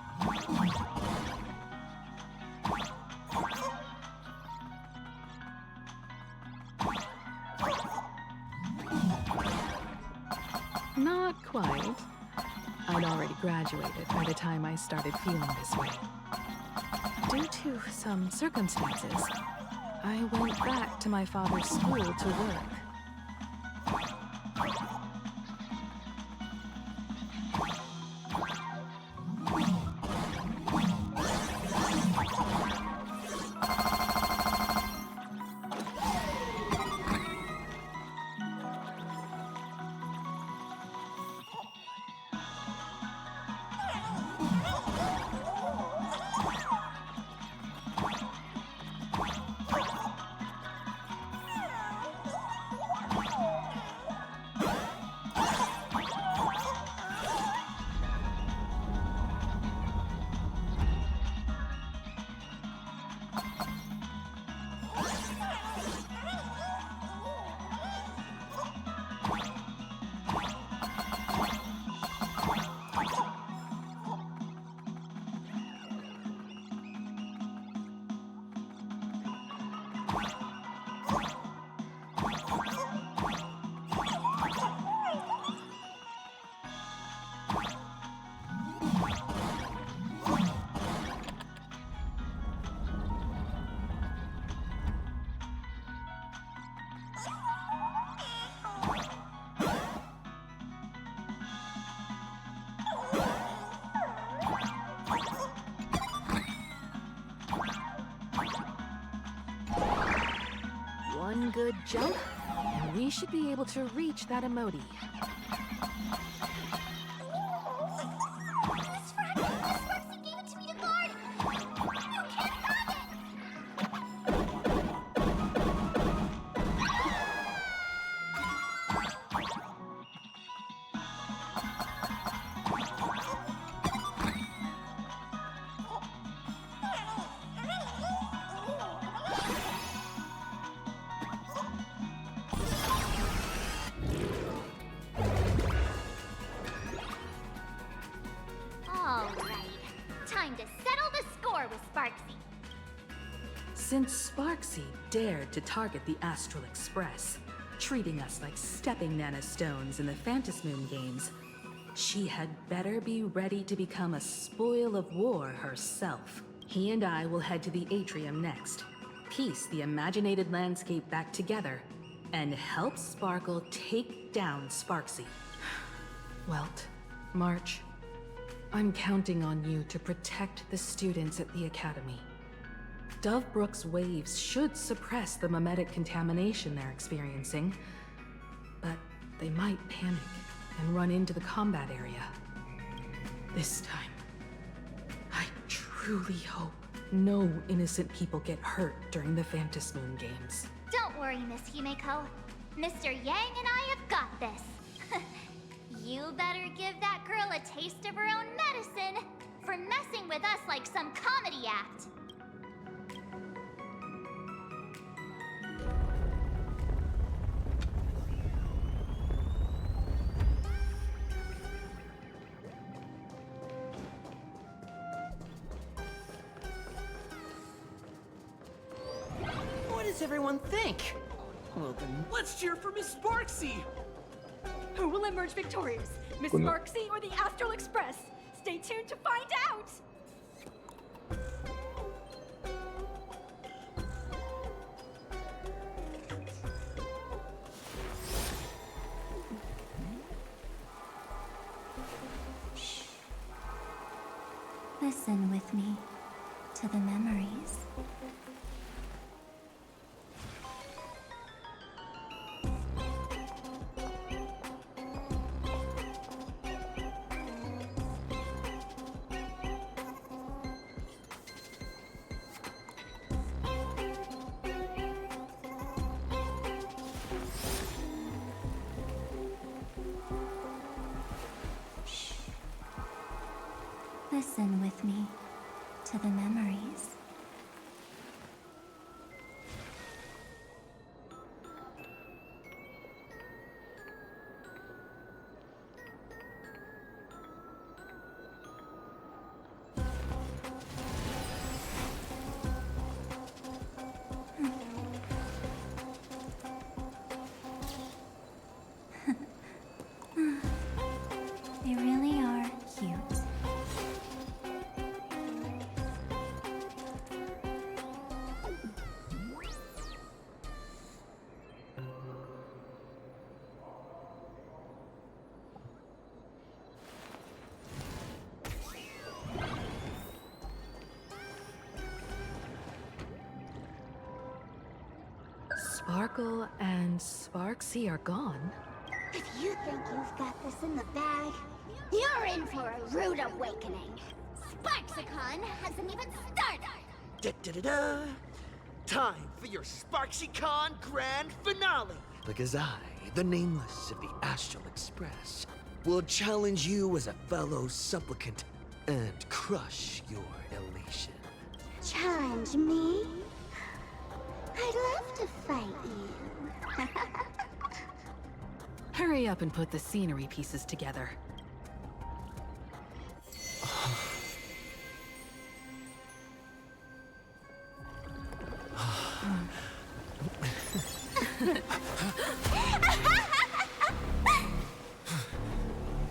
B: Not quite. I'd already graduated by the time I started feeling this way. Due to some circumstances, I went back to my father's school to work. good jump, and we should be able to reach that emoji.
D: Sparxie gave it to me to guard! You can't have it! All right. Time to settle the score with Sparxie.
B: Since Sparxie dared to target the Astral Express, treating us like stepping Nana stones in the Phantasmoon games, she had better be ready to become a spoil of war herself. He and I will head to the atrium next, piece the imaginated landscape back together, and help Sparkle take down Sparxie. Welt, March, I'm counting on you to protect the students at the Academy. Dovebrook's waves should suppress the mimetic contamination they're experiencing, but they might panic and run into the combat area. This time, I truly hope no innocent people get hurt during the Phantasmoon games.
D: Don't worry, Miss Himeko. Mr. Yang and I have got this. You better give that girl a taste of her own medicine for messing with us like some comedy act.
J: What does everyone think? Well then, let's cheer for Miss Sparxie!
L: Who will emerge victorious? Miss
A: Good
L: Sparxie or the Astral Express? Stay tuned to find out!
M: Listen with me to the memories. Listen with me to the memories. They really are cute.
B: Sparkle and Sparxie are gone.
D: If you think you've got this in the bag, you're in for a rude awakening. Sparxicon hasn't even started!
J: Da-da-da-da! Time for your SparxieCon grand finale! Because I, the Nameless of the Astral Express, will challenge you as a fellow supplicant and crush your elation.
D: Challenge me? I'd love to fight you.
B: Hurry up and put the scenery pieces together.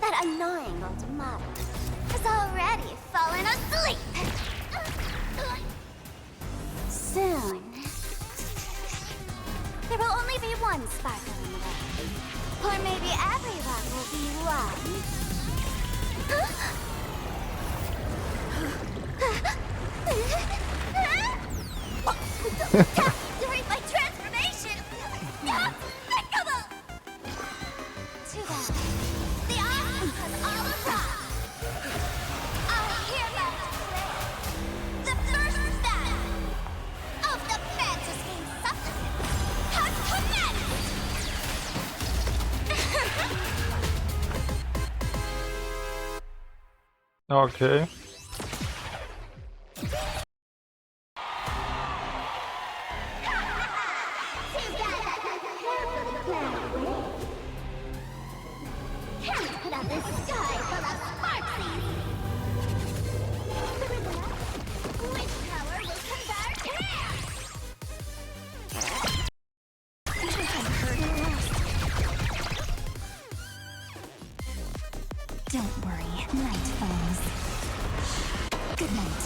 D: That annoying old model has already fallen asleep. Soon, there will only be one sparkle in the world. Or maybe everyone will be one. During my transformation! The awesome has all arrived. Our heroes play the first battle of the fantasy supplement has commenced.
A: Okay.
D: Can't put out this sky full of Sparxies. Which power will convert here?
M: Don't worry, night falls. Good night.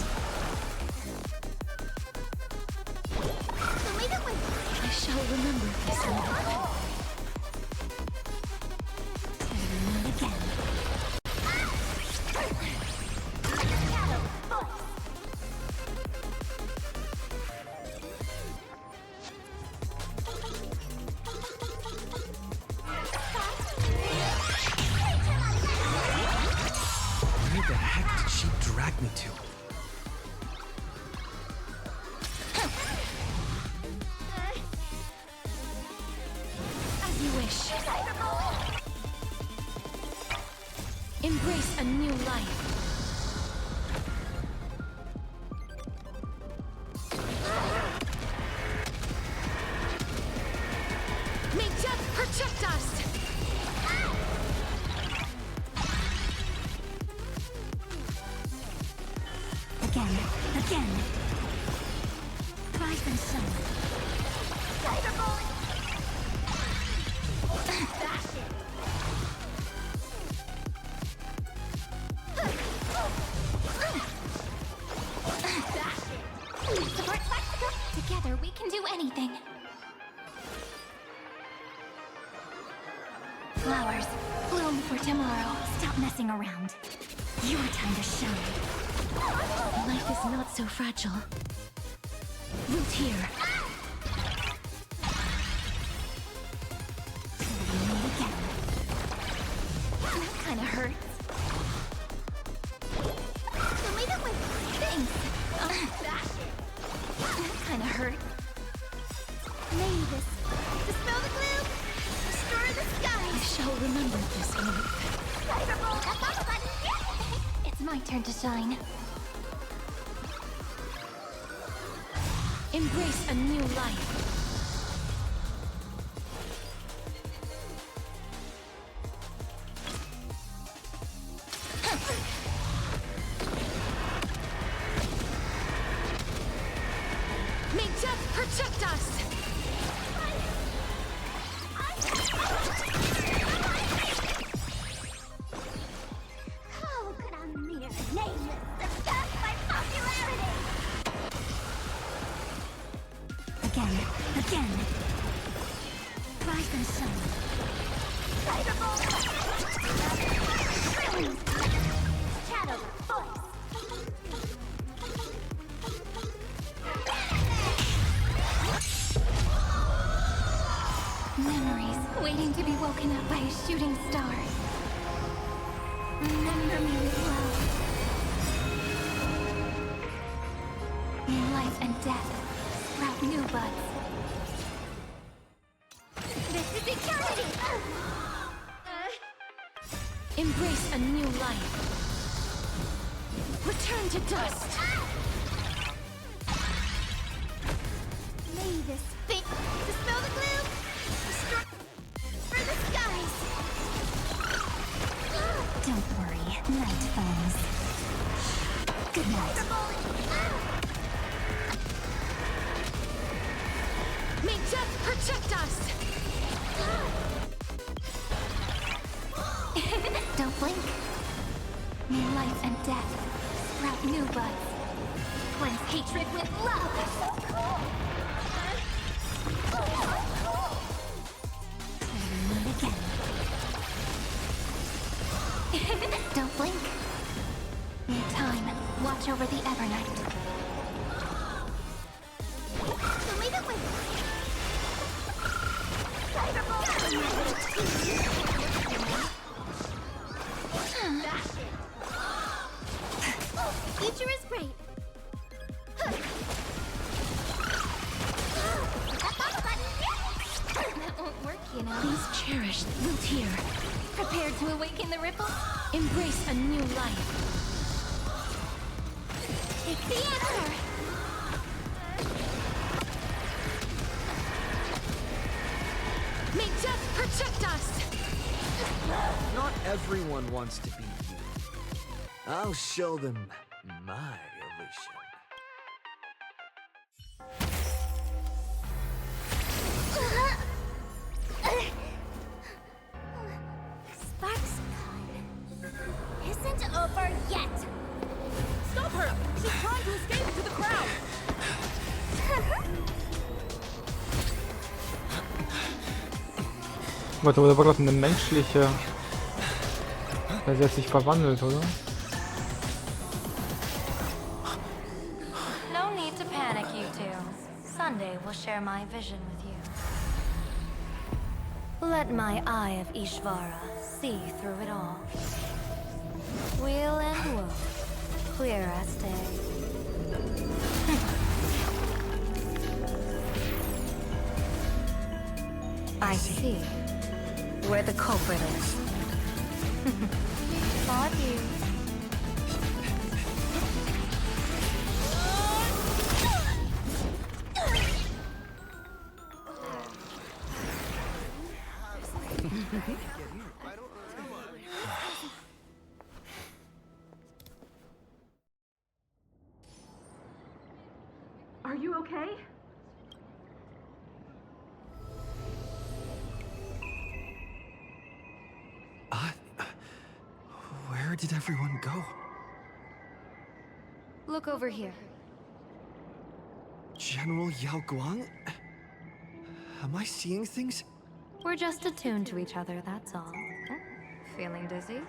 D: Leave it with me.
B: I shall remember this moment.
M: Meet again.
K: Where the heck did she drag me to?
L: As you wish. Embrace a new life. May death protect us!
M: Again. Prise and Schnall.
N: Together we can do anything.
M: Flowers, bloom for tomorrow. Stop messing around. Your time to shine.
B: Life is not so fragile. Root here.
M: Meet again.
N: That kinda hurts. Leave it with me. Thanks. That kinda hurts. May this dispel the gloom, restore the
B: I
N: skies.
B: shall remember this moment.
N: It's my turn to shine.
L: Embrace a new life. May death protect us!
D: How could a mere nameless surpass my popularity?
M: Again. Prise and Schnall.
D: Shadow voice.
N: Memories waiting to be woken up by a shooting star. Remember me with love. In life and death, sprout new buds.
D: This is eternity.
L: Embrace a new life. Return to dust.
D: May this fate dispel the gloom, restore the skies.
M: Don't worry, night falls. Good night.
L: May death protect us!
N: Don't blink. May life and death sprout new buds. Cleanse hatred with love.
M: Meet again.
N: Don't blink. Need time. Watch over the Evernight.
D: Leave it with me.
M: to awaken the ripple? Embrace a new life. Take the answer! May death protect us!
K: Not everyone wants to be you. I'll show them my illusion.
N: Sparxie isn't over yet.
L: Stop her! She's trying to escape to the crowd!
A: Warte, da war gerade eine menschliche. Der hat sich verwandelt, oder?
H: No need to panic, you two. Sunday will share my vision with you. Let my eye of Ishvara see through it all. Weal and woe, clear as day. I see where the culprit is. Not you.
L: Are you okay?
C: Where did everyone go?
H: Look over here.
C: General Yao Guang? Am I seeing things?
H: We're just attuned to each other, that's all. Oh, feeling dizzy?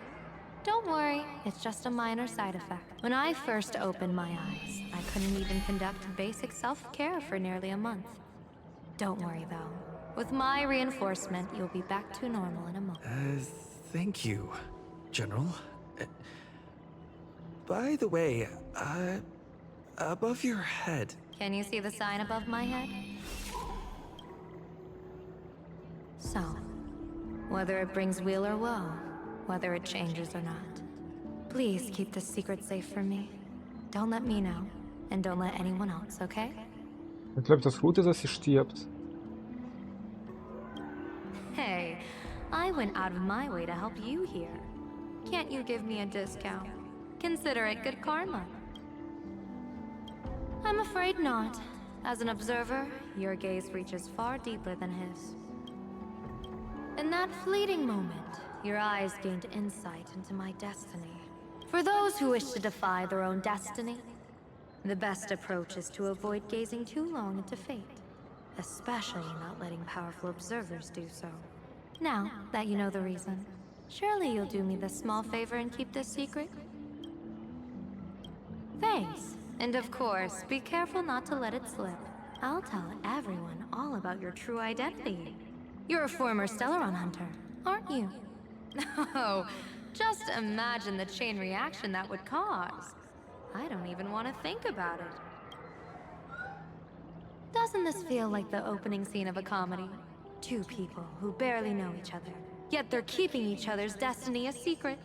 H: Don't worry, it's just a minor side effect. When I first opened my eyes, I couldn't even conduct basic self-care for nearly a month. Don't worry though. With my reinforcement, you'll be back to normal in a month.
C: Thank you, General. By the way, above your head...
H: Can you see the sign above my head? So, whether it brings weal or woe, whether it changes or not, please keep this secret safe from me. Don't let me know, and don't let anyone else, okay?
A: Ich glaube, das Gute ist, dass sie stirbt.
H: Hey, I went out of my way to help you here. Can't you give me a discount? Consider it good karma. I'm afraid not. As an observer, your gaze reaches far deeper than his. In that fleeting moment, your eyes gained insight into my destiny. For those who wish to defy their own destiny, the best approach is to avoid gazing too long into fate, especially not letting powerful observers do so. Now that you know the reason, surely you'll do me this small favor and keep this secret? Thanks. And of course, be careful not to let it slip. I'll tell everyone all about your true identity. You're a former Stellaron hunter, aren't you? Oh, just imagine the chain reaction that would cause. I don't even want to think about it. Doesn't this feel like the opening scene of a comedy? Two people who barely know each other, yet they're keeping each other's destiny a secret.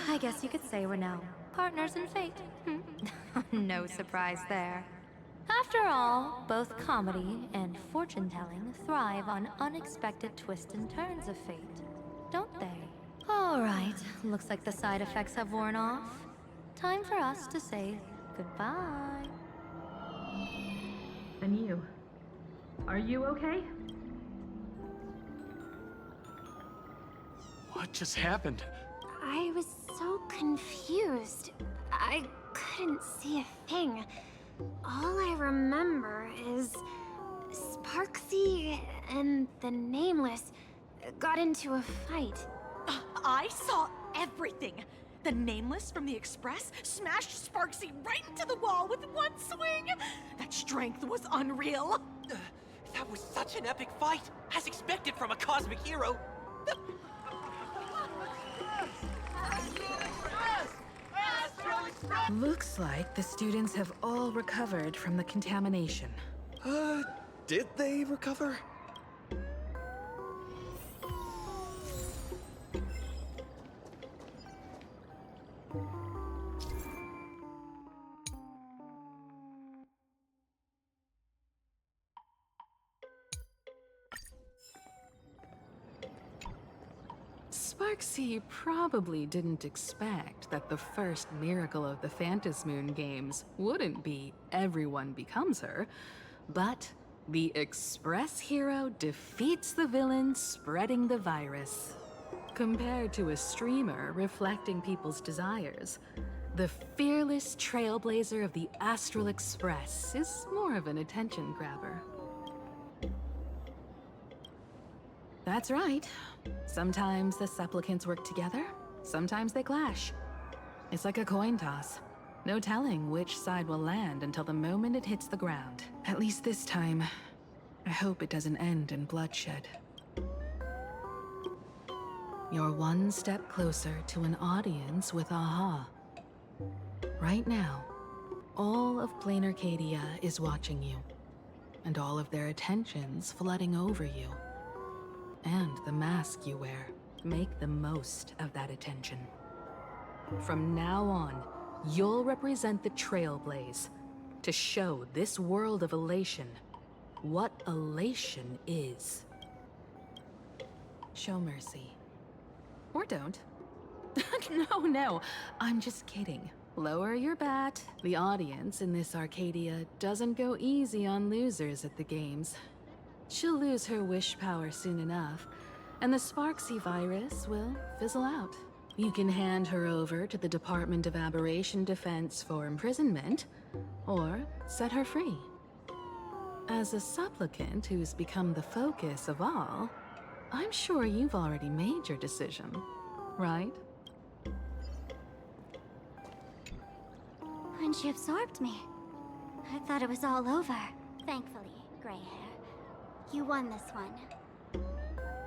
H: I guess you could say we're now partners in fate. No surprise there. After all, both comedy and fortune-telling thrive on unexpected twists and turns of fate, don't they? All right, looks like the side effects have worn off. Time for us to say goodbye.
L: And you? Are you okay?
J: What just happened?
N: I was so confused. I couldn't see a thing. All I remember is Sparxie and the Nameless got into a fight.
O: I saw everything. The Nameless from the Express smashed Sparxie right into the wall with one swing. That strength was unreal.
J: That was such an epic fight, as expected from a cosmic hero.
B: Looks like the students have all recovered from the contamination.
C: Did they recover?
B: Sparxie probably didn't expect that the first miracle of the Phantasmoon games wouldn't be everyone becomes her, but the Express hero defeats the villain spreading the virus. Compared to a streamer reflecting people's desires, the fearless trailblazer of the Astral Express is more of an attention grabber. That's right. Sometimes the supplicants work together, sometimes they clash. It's like a coin toss. No telling which side will land until the moment it hits the ground. At least this time, I hope it doesn't end in bloodshed. You're one step closer to an audience with Aha. Right now, all of Plain Arcadia is watching you, and all of their attention's flooding over you. And the mask you wear, make the most of that attention. From now on, you'll represent the Trailblaze to show this world of elation what elation is. Show mercy. Or don't. No, I'm just kidding. Lower your bat. The audience in this Arcadia doesn't go easy on losers at the games. She'll lose her wish power soon enough, and the Sparxie virus will fizzle out. You can hand her over to the Department of Aberration Defense for imprisonment, or set her free. As a supplicant who's become the focus of all, I'm sure you've already made your decision, right?
D: When she absorbed me, I thought it was all over. Thankfully, gray hair, you won this one.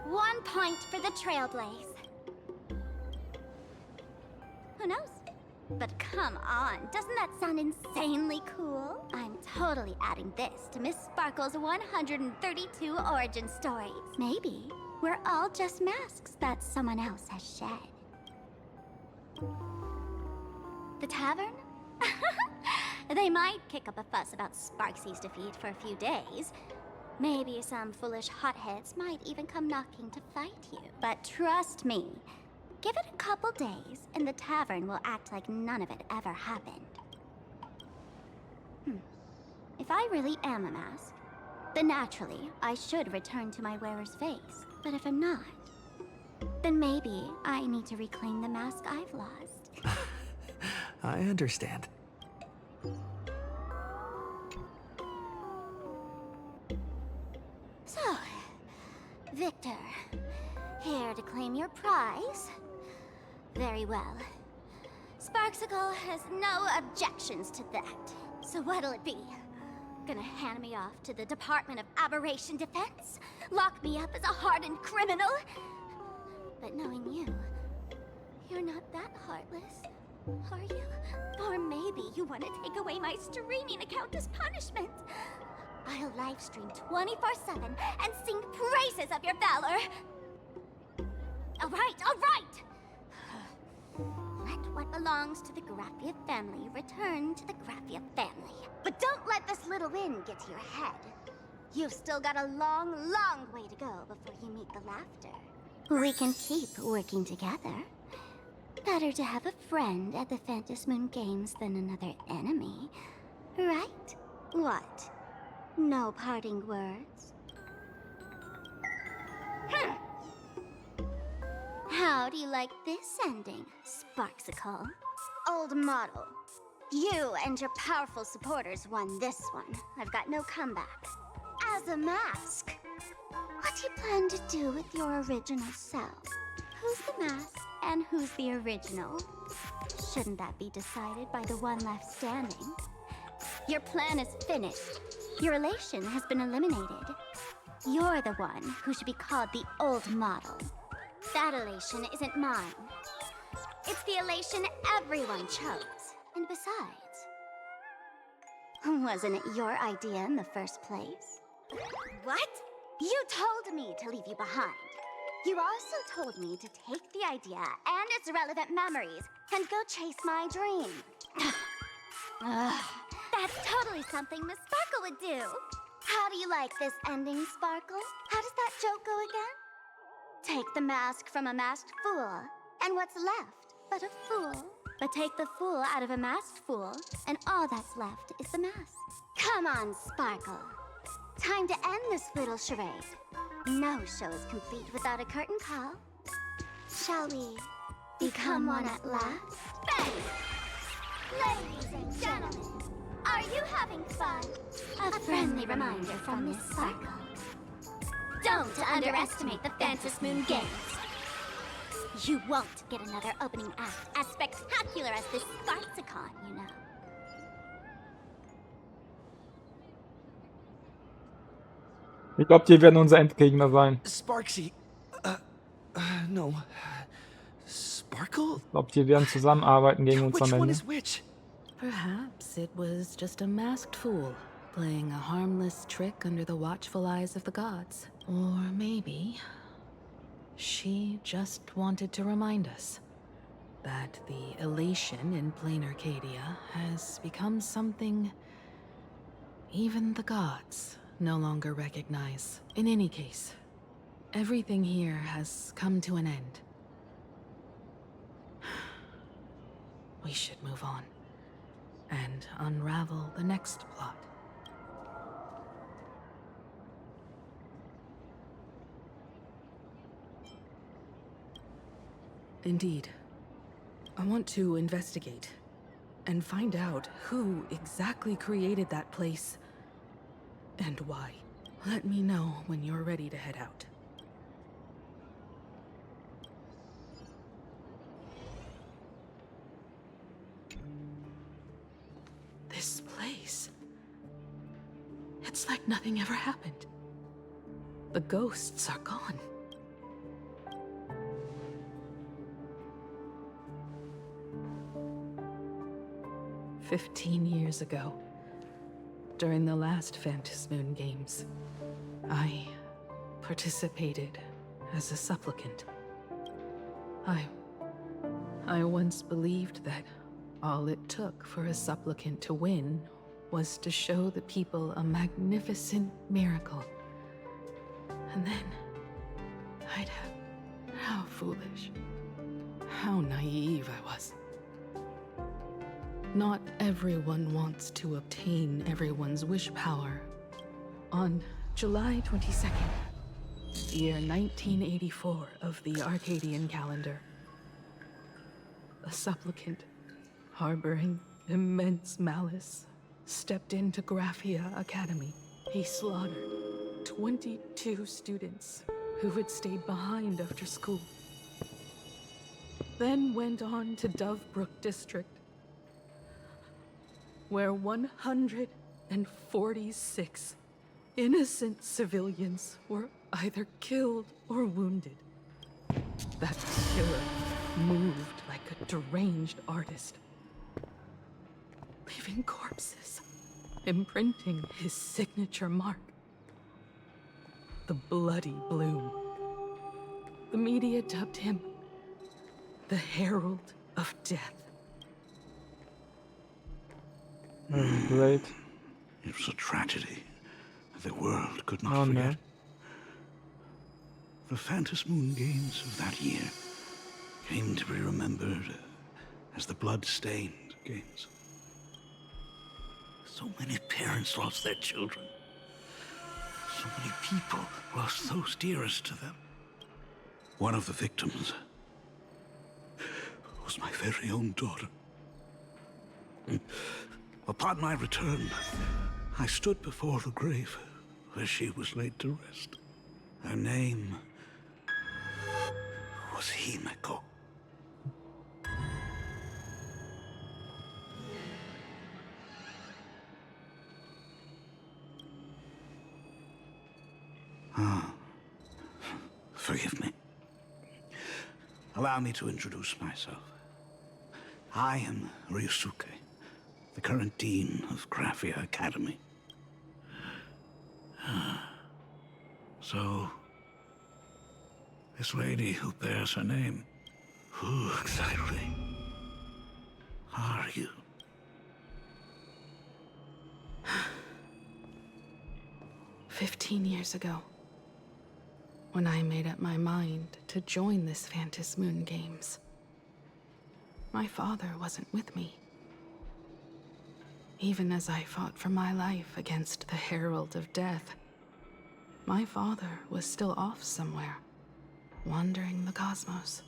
D: 1 point for the Trailblaze. Who knows? But come on, doesn't that sound insanely cool? I'm totally adding this to Miss Sparkle's 132 origin stories. Maybe we're all just masks that someone else has shed. The tavern? They might kick up a fuss about Sparxie's defeat for a few days. Maybe some foolish hotheads might even come knocking to fight you. But trust me, give it a couple days and the tavern will act like none of it ever happened. If I really am a mask, then naturally I should return to my wearer's face. But if I'm not, then maybe I need to reclaim the mask I've lost.
K: I understand.
D: So, Victor, here to claim your prize? Very well. Sparxicle has no objections to that. So what'll it be? Gonna hand me off to the Department of Aberration Defense? Lock me up as a hardened criminal? But knowing you, you're not that heartless, are you? Or maybe you want to take away my streaming account as punishment. I'll livestream 24/7 and sing praises of your valor. All right. Let what belongs to the Graffia family return to the Graffia family. But don't let this little win get to your head. You've still got a long, long way to go before you meet the laughter. We can keep working together. Better to have a friend at the Phantasmoon Games than another enemy, right? What? No parting words? How do you like this ending, Sparxicle? Old model. You and your powerful supporters won this one. I've got no comeback. As a mask, what do you plan to do with your original self? Who's the mask and who's the original? Shouldn't that be decided by the one left standing? Your plan is finished. Your elation has been eliminated. You're the one who should be called the old model. That elation isn't mine. It's the elation everyone chose. And besides, wasn't it your idea in the first place? What? You told me to leave you behind. You also told me to take the idea and its relevant memories and go chase my dream. That's totally something Miss Sparkle would do. How do you like this ending, Sparkle? How does that joke go again? Take the mask from a masked fool, and what's left but a fool? But take the fool out of a masked fool, and all that's left is the mask. Come on, Sparkle. Time to end this little charade. No show is complete without a curtain call. Shall we become one at last? Bang! Ladies and gentlemen, are you having fun? A friendly reminder from Miss Sparkle. Don't underestimate the Phantom Moon Games. You won't get another opening act as spectacular as this Sparxicon, you know.
A: Ich glaube, die werden unser Endgegner sein.
K: Sparxie. No. Sparkle?
A: Ich glaube, die werden zusammenarbeiten gegen uns am
K: Which one
A: Ende.
K: is which?
B: Perhaps it was just a masked fool, playing a harmless trick under the watchful eyes of the gods. Or maybe she just wanted to remind us that the elation in plain Arcadia has become something even the gods no longer recognize. In any case, everything here has come to an end. We should move on and unravel the next plot. Indeed. I want to investigate and find out who exactly created that place and why. Let me know when you're ready to head out. This place. It's like nothing ever happened. The ghosts are gone. "15 years ago, during the last Phantasmoon Games, I participated as a supplicant. I once believed that all it took for a supplicant to win was to show the people a magnificent miracle. And then I'd have... How foolish. How naive I was. Not everyone wants to obtain everyone's wish power. On July 22nd, year 1984 of the Arcadian calendar, a supplicant harboring immense malice stepped into Graphia Academy. He slaughtered 22 students who had stayed behind after school. Then went on to Dovebrook District, where 146 innocent civilians were either killed or wounded. That killer moved like a deranged artist, leaving corpses, imprinting his signature mark. The Bloody Bloom. The media dubbed him the Herald of Death.
A: Great.
P: It was a tragedy the world could not
A: Oh,
P: forget.
A: no.
P: The Phantasmoon Games of that year came to be remembered as the Blood-Stained Games. So many parents lost their children. So many people lost those dearest to them. One of the victims was my very own daughter. Upon my return, I stood before the grave where she was laid to rest. Her name was Himeko. Forgive me. Allow me to introduce myself. I am Ryusuke, the current dean of Graphia Academy. So, this lady who bears her name, who exactly are you?
B: "15 years ago, when I made up my mind to join this Phantom Moon Games. My father wasn't with me. Even as I fought for my life against the Herald of Death, my father was still off somewhere, wandering the cosmos.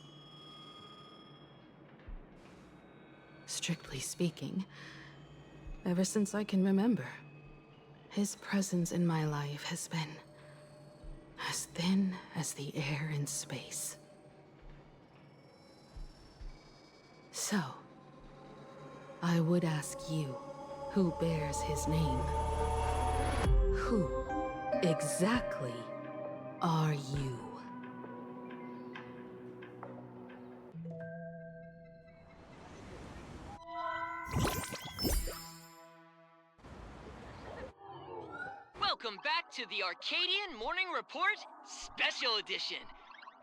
B: Strictly speaking, ever since I can remember, his presence in my life has been as thin as the air in space. So, I would ask you, who bears his name? Who exactly are you?
I: Welcome back to the Arcadian Morning Report Special Edition.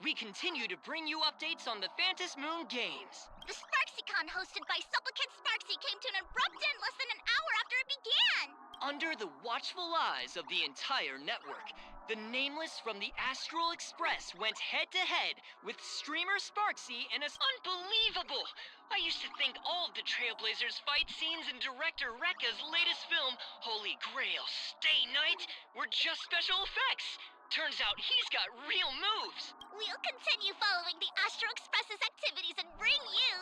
I: We continue to bring you updates on the Phantom Moon Games.
M: The SparxieCon hosted by supplicant Sparxie came to an abrupt end less than an hour after it began.
I: Under the watchful eyes of the entire network, the Nameless from the Astral Express went head-to-head with streamer Sparxie and it's unbelievable! I used to think all of the Trailblazers fight scenes in director Rekka's latest film, Holy Grail Stay Night, were just special effects. Turns out he's got real moves.
M: We'll continue following the Astral Express's activities and bring you...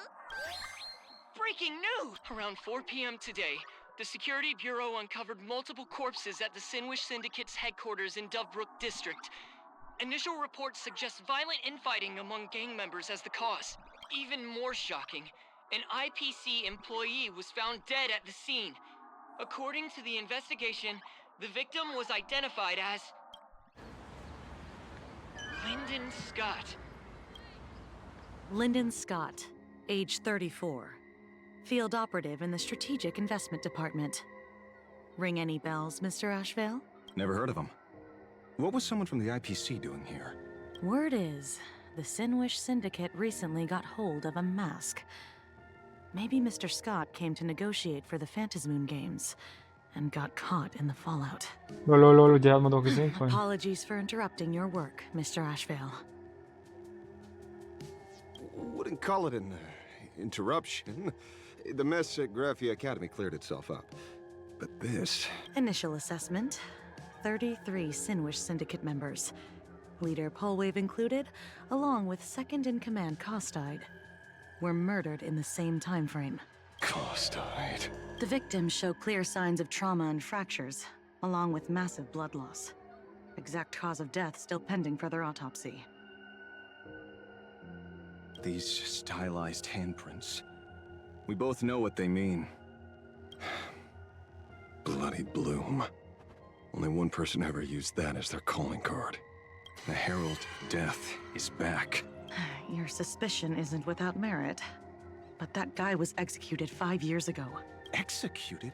I: Breaking news! Around 4 p.m. today, the Security Bureau uncovered multiple corpses at the Sinwish Syndicate's headquarters in Dovebrook District. Initial reports suggest violent infighting among gang members as the cause. Even more shocking, an IPC employee was found dead at the scene. According to the investigation, the victim was identified as Lyndon Scott.
Q: Lyndon Scott, age 34. Field operative in the Strategic Investment Department. Ring any bells, Mr. Ashvale?
F: Never heard of him. What was someone from the IPC doing here?
Q: Word is, the Sinwish Syndicate recently got hold of a mask. Maybe Mr. Scott came to negotiate for the Phantom Moon Games and got caught in the fallout. Apologies for interrupting your work, Mr. Ashvale.
R: Wouldn't call it an interruption. The mess at Graphia Academy cleared itself up. But this...
Q: Initial assessment. 33 Sinwish Syndicate members. Leader Polwave included, along with second-in-command Costide, were murdered in the same time frame.
R: Costide.
Q: The victims show clear signs of trauma and fractures, along with massive blood loss. Exact cause of death still pending further autopsy.
F: These stylized handprints. We both know what they mean.
R: Bloody Bloom. Only one person ever used that as their calling card.
F: The Herald of Death is back.
Q: Your suspicion isn't without merit. But that guy was executed 5 years ago.
F: Executed?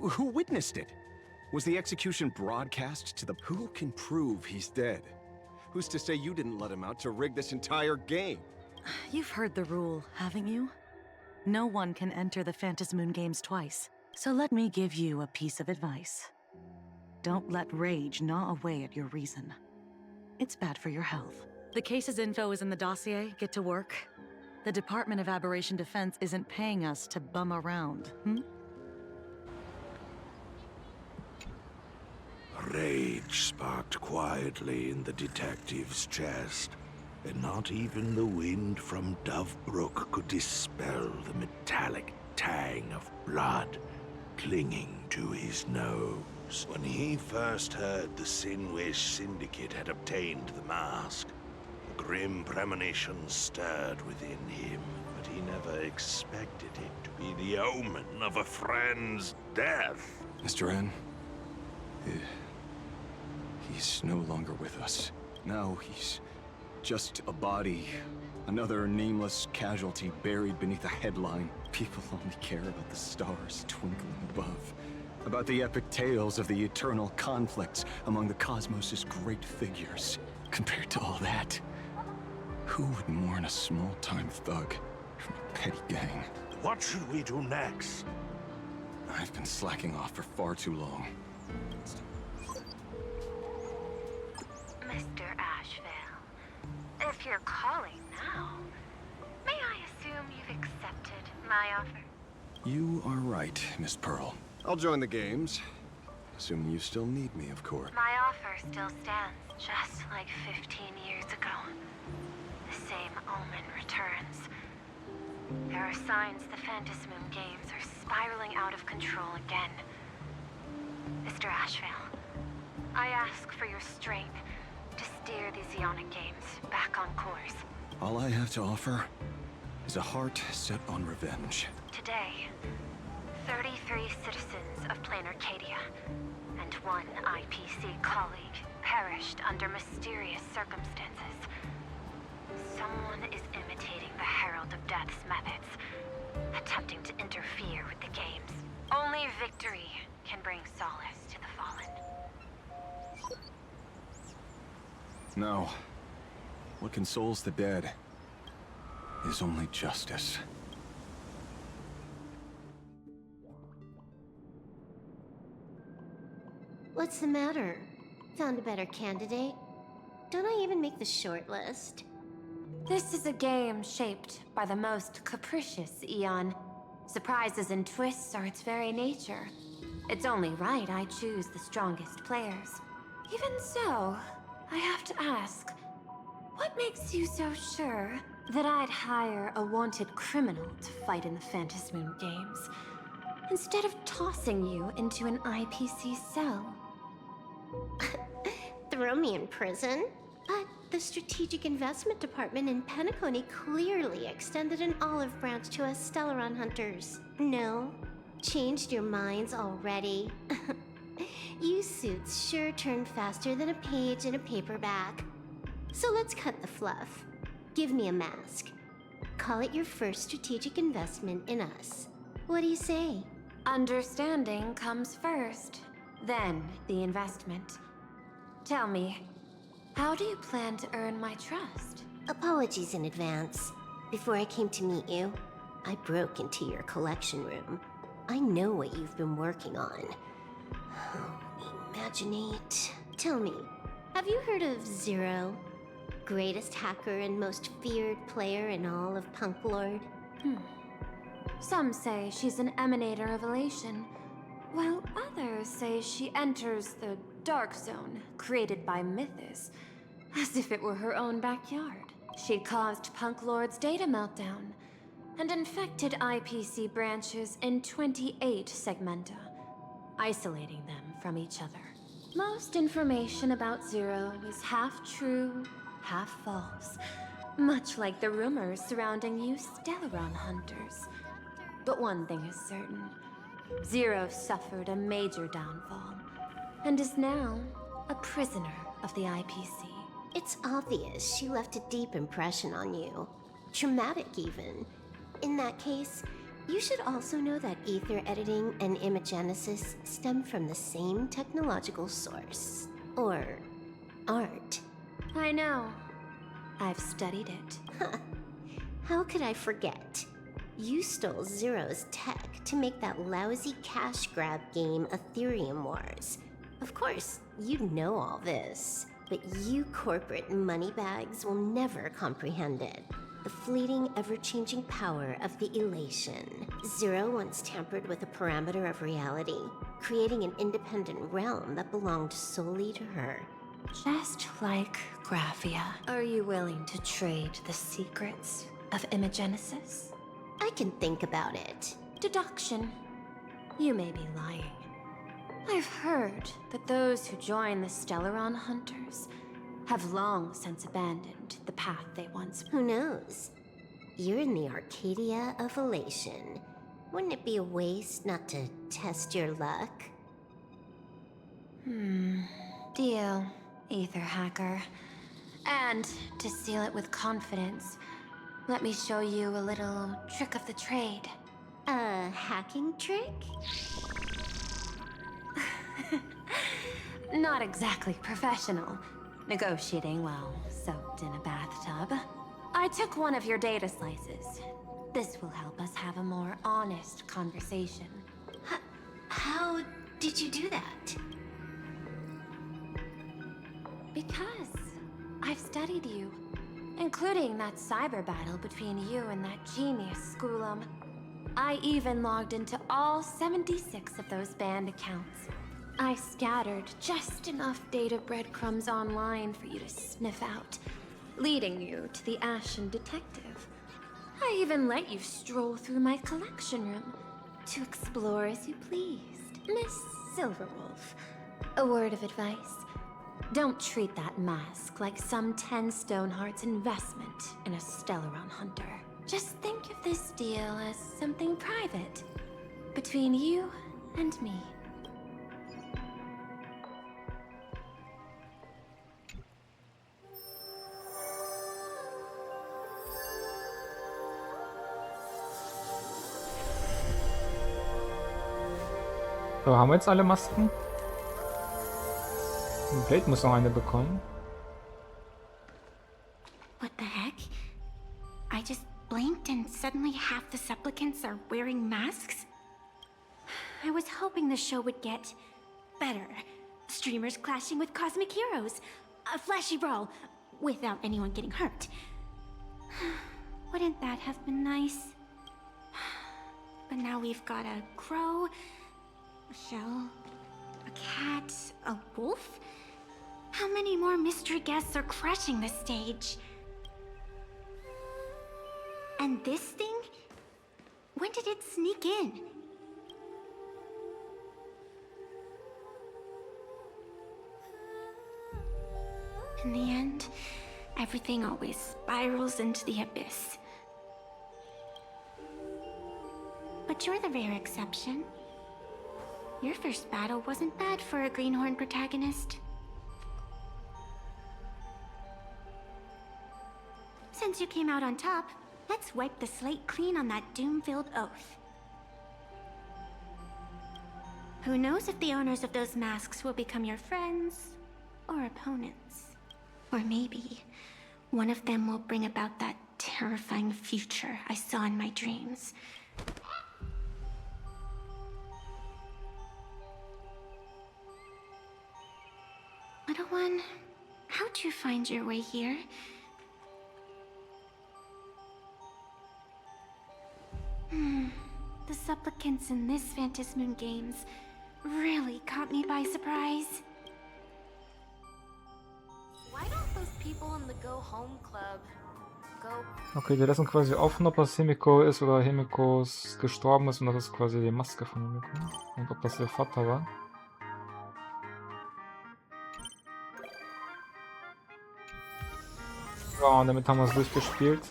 F: Who witnessed it? Was the execution broadcast to the...
R: Who can prove he's dead? Who's to say you didn't let him out to rig this entire game?
Q: You've heard the rule, haven't you? No one can enter the Phantom Moon Games twice. So let me give you a piece of advice. Don't let rage gnaw away at your reason. It's bad for your health. The case's info is in the dossier. Get to work. The Department of Aberration Defense isn't paying us to bum around,
P: Rage sparked quietly in the detective's chest, and not even the wind from Dovebrook could dispel the metallic tang of blood clinging to his nose. When he first heard the Sinwish Syndicate had obtained the mask, a grim premonition stirred within him, but he never expected it to be the omen of a friend's death.
F: Mr. N, he's no longer with us. Now he's just a body. Another nameless casualty buried beneath a headline. People only care about the stars twinkling above. About the epic tales of the eternal conflicts among the cosmos' great figures. Compared to all that, who would mourn a small-time thug from a petty gang?
P: What should we do next?
F: I've been slacking off for far too long.
M: Mr. Ashvale. If you're calling now, may I assume you've accepted my offer?
F: You are right, Miss Pearl.
R: I'll join the games. Assuming you still need me, of course.
M: My offer still stands, just like 15 years ago. The same omen returns. There are signs the Phantasmoon games are spiraling out of control again. Mr. Ashvale, I ask for your strength to steer these Ionic games back on course.
F: All I have to offer is a heart set on revenge.
M: Today, 33 citizens of Plain Arcadia and 1 IPC colleague perished under mysterious circumstances. Someone is imitating the Herald of Death's methods, attempting to interfere with the games. Only victory can bring solace to the fallen.
F: No. What consoles the dead is only justice.
S: What's the matter? Found a better candidate? Don't I even make the short list?
H: This is a game shaped by the most capricious Eon. Surprises and twists are its very nature. It's only right I choose the strongest players. Even so, I have to ask, what makes you so sure that I'd hire a wanted criminal to fight in the Phantasmoon games, instead of tossing you into an IPC cell?
S: Throw me in prison? But the Strategic Investment Department in Penacony clearly extended an olive branch to us Stellaron hunters. No? Changed your minds already? You suits sure turn faster than a page in a paperback. So let's cut the fluff. Give me a mask. Call it your first strategic investment in us. What do you say?
H: Understanding comes first, then the investment. Tell me, how do you plan to earn my trust?
S: Apologies in advance. Before I came to meet you, I broke into your collection room. I know what you've been working on. Imaginate. Tell me, have you heard of Zero? Greatest hacker and most feared player in all of Punk Lord?
H: Some say she's an emanator of elation, while others say she enters the dark zone created by Mythos, as if it were her own backyard. She caused Punk Lord's data meltdown and infected IPC branches in 28 segmenta, isolating them from each other. Most information about Zero is half true, half false, much like the rumors surrounding you Stellaron hunters. But one thing is certain. Zero suffered a major downfall, and is now a prisoner of the IPC.
S: It's obvious she left a deep impression on you. Traumatic, even. In that case, you should also know that ether editing and imagenesis stem from the same technological source. Or art.
H: I know. I've studied it.
S: How could I forget? You stole Zero's tech to make that lousy cash grab game Ethereum Wars. Of course, you know all this, but you corporate moneybags will never comprehend it. The fleeting, ever-changing power of the elation. Zero once tampered with a parameter of reality, creating an independent realm that belonged solely to her.
H: Just like Graphia, are you willing to trade the secrets of imagenesis?
S: I can think about it.
H: Deduction. You may be lying. I've heard that those who join the Stellaron Hunters have long since abandoned the path they once...
S: Who knows? You're in the Arcadia of Elation. Wouldn't it be a waste not to test your luck?
H: Deal, Ether Hacker. And to seal it with confidence, let me show you a little trick of the trade.
S: A hacking trick?
H: Not exactly professional. Negotiating while soaked in a bathtub. I took one of your data slices. This will help us have a more honest conversation.
S: How did you do that?
H: Because I've studied you
N: including that cyber battle between you and that genius Schoolum. I even logged into all 76 of those banned accounts. I scattered just enough data breadcrumbs online for you to sniff out, leading you to the Ashen Detective. I even let you stroll through my collection room to explore as you pleased. Miss Silverwolf, a word of advice. Don't treat that mask like some 10 Stonehearts investment in a Stellaron hunter. Just think of this deal as something private between you and me.
A: So, haben wir jetzt alle Masken? Blade muss noch eine bekommen.
T: What the heck? I just blinked and suddenly half the supplicants are wearing masks? I was hoping the show would get better. Streamers clashing with cosmic heroes. A flashy brawl without anyone getting hurt. Wouldn't that have been nice? But now we've got a crow, a shell, a cat, a wolf? How many more mystery guests are crashing the stage? And this thing? When did it sneak in? In the end, everything always spirals into the abyss. But you're the rare exception. Your first battle wasn't bad for a greenhorn protagonist. Since you came out on top, let's wipe the slate clean on that doom-filled oath. Who knows if the owners of those masks will become your friends or opponents? Or maybe one of them will bring about that terrifying future I saw in my dreams. Little one, how'd you find your way here? The supplicants in this Phantasmoon Games really caught me by surprise.
L: Why don't those people in the Go Home Club go?
A: Okay, wir lassen quasi offen, ob das Himiko ist oder Himikos gestorben ist und das ist quasi die Maske von Himiko. Und ob das ihr Vater war. Ja, und damit haben wir es durchgespielt.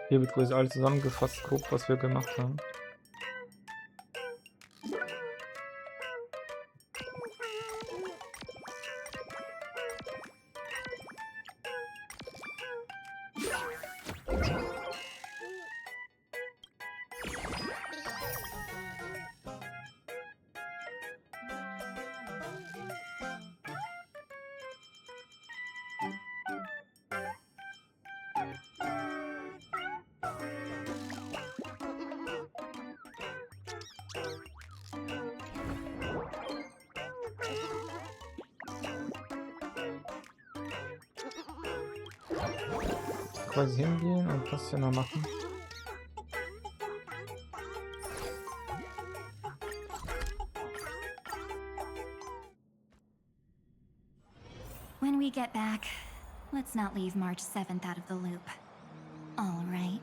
A: Hier wird quasi alles zusammengefasst, grob, was wir gemacht haben. Quasi hingehen und das hier noch machen.
M: When we get back, let's not leave March 7th out of the loop. All right.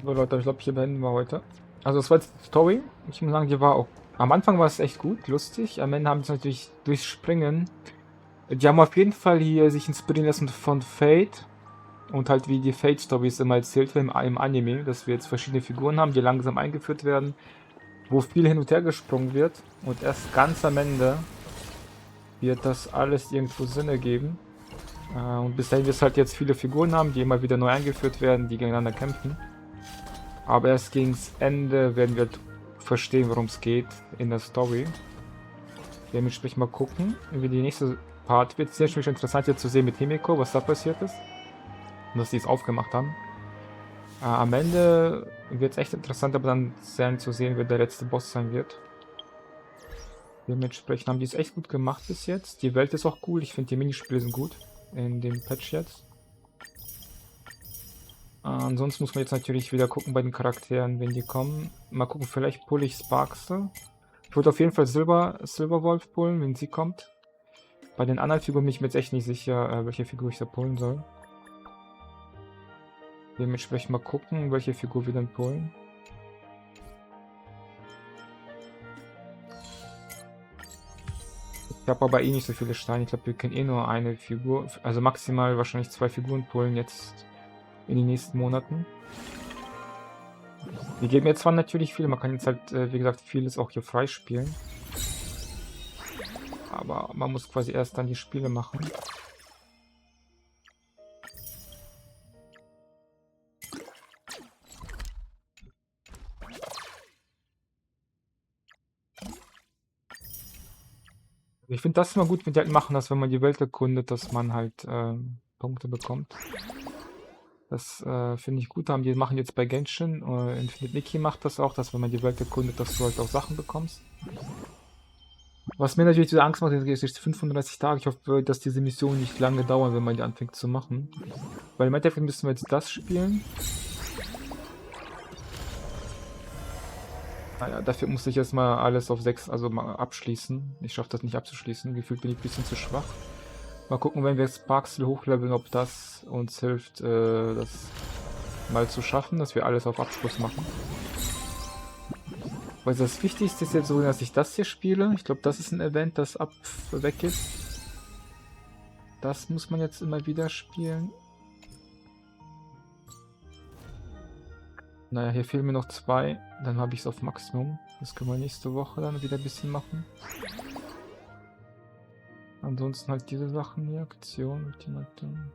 A: So Leute, ich glaube, hier beenden wir heute. Also das war jetzt die Story. Ich muss sagen, die war auch... Am Anfang war es echt gut, lustig. Am Ende haben sie natürlich durchs Springen. Die haben auf jeden Fall hier sich inspirieren lassen von Fate. Und halt wie die Fate-Stories immer erzählt werden im Anime. Dass wir jetzt verschiedene Figuren haben, die langsam eingeführt werden. Wo viel hin und her gesprungen wird. Und erst ganz am Ende wird das alles irgendwo Sinn ergeben. Und bis dahin wir halt jetzt viele Figuren haben, die immer wieder neu eingeführt werden, die gegeneinander kämpfen. Aber erst gegen das Ende werden wir verstehen, worum es geht in der Story. Dementsprechend mal gucken, wie die nächste Part wird. Sehr schön interessant jetzt zu sehen mit Himiko, was da passiert ist. Und dass die es aufgemacht haben. Am Ende wird es echt interessant, aber dann zu sehen, wer der letzte Boss sein wird. Dementsprechend haben die es echt gut gemacht bis jetzt. Die Welt ist auch cool. Ich finde die Minispiele sind gut in dem Patch jetzt. Ansonsten muss man jetzt natürlich wieder gucken bei den Charakteren, wenn die kommen. Mal gucken, vielleicht pulle ich Sparxie. Ich würde auf jeden Fall Silverwolf pullen, wenn sie kommt. Bei den anderen Figuren bin ich mir jetzt echt nicht sicher, welche Figur ich da pullen soll. Dementsprechend mal gucken, welche Figur wir dann pullen. Ich habe aber eh nicht so viele Steine. Ich glaube, wir können eh nur eine Figur, also maximal wahrscheinlich 2 Figuren pullen jetzt in den nächsten Monaten. Die geben jetzt zwar natürlich viel, man kann jetzt halt, wie gesagt, vieles auch hier freispielen. Aber man muss quasi erst dann die Spiele machen. Ich finde das immer gut, wenn die halt machen, dass wenn man die Welt erkundet, dass man halt Punkte bekommt. Das finde ich gut. Die machen jetzt bei Genshin. Infinite Nikki macht das auch, dass wenn man die Welt erkundet, dass du halt auch Sachen bekommst. Was mir natürlich diese Angst macht, ist 35 Tage. Ich hoffe, dass diese Missionen nicht lange dauern, wenn man die anfängt zu machen. Weil im Endeffekt müssen wir jetzt das spielen. Naja, dafür muss ich erstmal alles auf 6, also mal abschließen. Ich schaffe das nicht abzuschließen. Gefühlt bin ich ein bisschen zu schwach. Mal gucken, wenn wir Sparxie hochleveln, ob das uns hilft, das mal zu schaffen, dass wir alles auf Abschluss machen. Weil das Wichtigste ist jetzt so, dass ich das hier spiele. Ich glaube, das ist ein Event, das weg ist. Das muss man jetzt immer wieder spielen. Naja, hier fehlen mir noch 2. Dann habe ich es auf Maximum. Das können wir nächste Woche dann wieder ein bisschen machen. Ansonsten halt diese Sachen hier. Aktion, Ultimatum.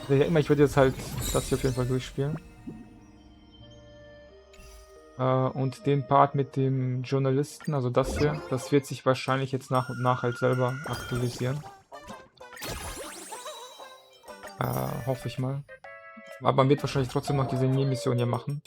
A: Ja, immer, ich würde jetzt halt das hier auf jeden Fall durchspielen. Und den Part mit dem Journalisten, also das hier, das wird sich wahrscheinlich jetzt nach und nach halt selber aktualisieren. Hoffe ich mal. Aber man wird wahrscheinlich trotzdem noch diese Nebenmission hier machen.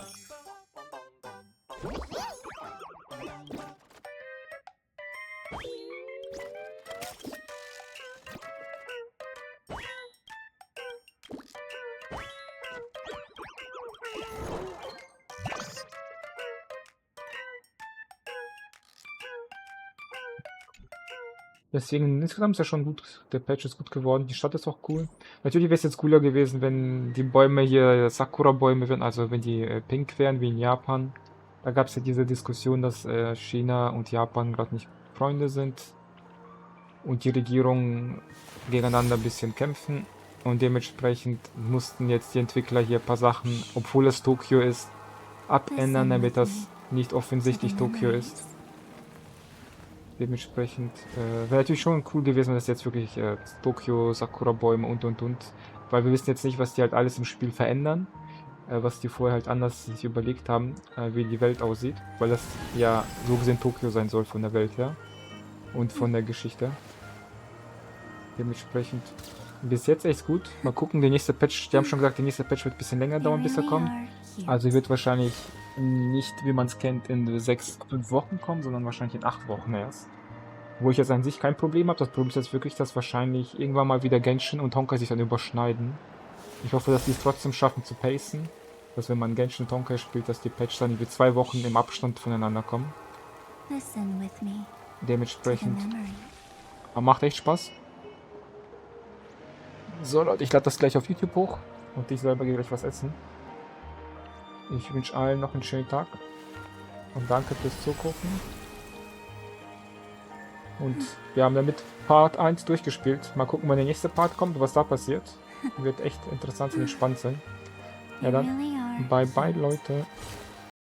A: Deswegen, insgesamt ist ja schon gut. Der Patch ist gut geworden. Die Stadt ist auch cool. Natürlich wäre es jetzt cooler gewesen, wenn die Bäume hier Sakura-Bäume wären, also wenn die pink wären, wie in Japan. Da gab es ja diese Diskussion, dass China und Japan gerade nicht Freunde sind. Und die Regierungen gegeneinander ein bisschen kämpfen. Und dementsprechend mussten jetzt die Entwickler hier ein paar Sachen, obwohl es Tokio ist, abändern, damit das nicht offensichtlich Tokio ist. Dementsprechend wäre natürlich schon cool gewesen, wenn das jetzt wirklich Tokio, Sakura-Bäume und. Weil wir wissen jetzt nicht, was die halt alles im Spiel verändern. Was die vorher halt anders sich überlegt haben, wie die Welt aussieht. Weil das ja so gesehen Tokio sein soll von der Welt her. Und von der Geschichte. Dementsprechend bis jetzt echt gut. Mal gucken, der nächste Patch, die haben schon gesagt, der nächste Patch wird ein bisschen länger dauern, bis er kommt. Also wird wahrscheinlich nicht, wie man es kennt, in 6, 5 Wochen kommen, sondern wahrscheinlich in 8 Wochen erst. Wo ich jetzt an sich kein Problem habe. Das Problem ist jetzt wirklich, dass wahrscheinlich irgendwann mal wieder Genshin und Honkai sich dann überschneiden. Ich hoffe, dass die es trotzdem schaffen zu pacen. Dass wenn man Genshin und Honkai spielt, dass die Patch dann wie 2 Wochen im Abstand voneinander kommen. Dementsprechend. Aber macht echt Spaß. So Leute, ich lade das gleich auf YouTube hoch. Und ich selber gehe gleich was essen. Ich wünsche allen noch einen schönen Tag. Und danke fürs Zugucken. Und wir haben damit Part 1 durchgespielt. Mal gucken, wann der nächste Part kommt, was da passiert. Wird echt interessant und spannend sein. Ja dann, bye bye Leute.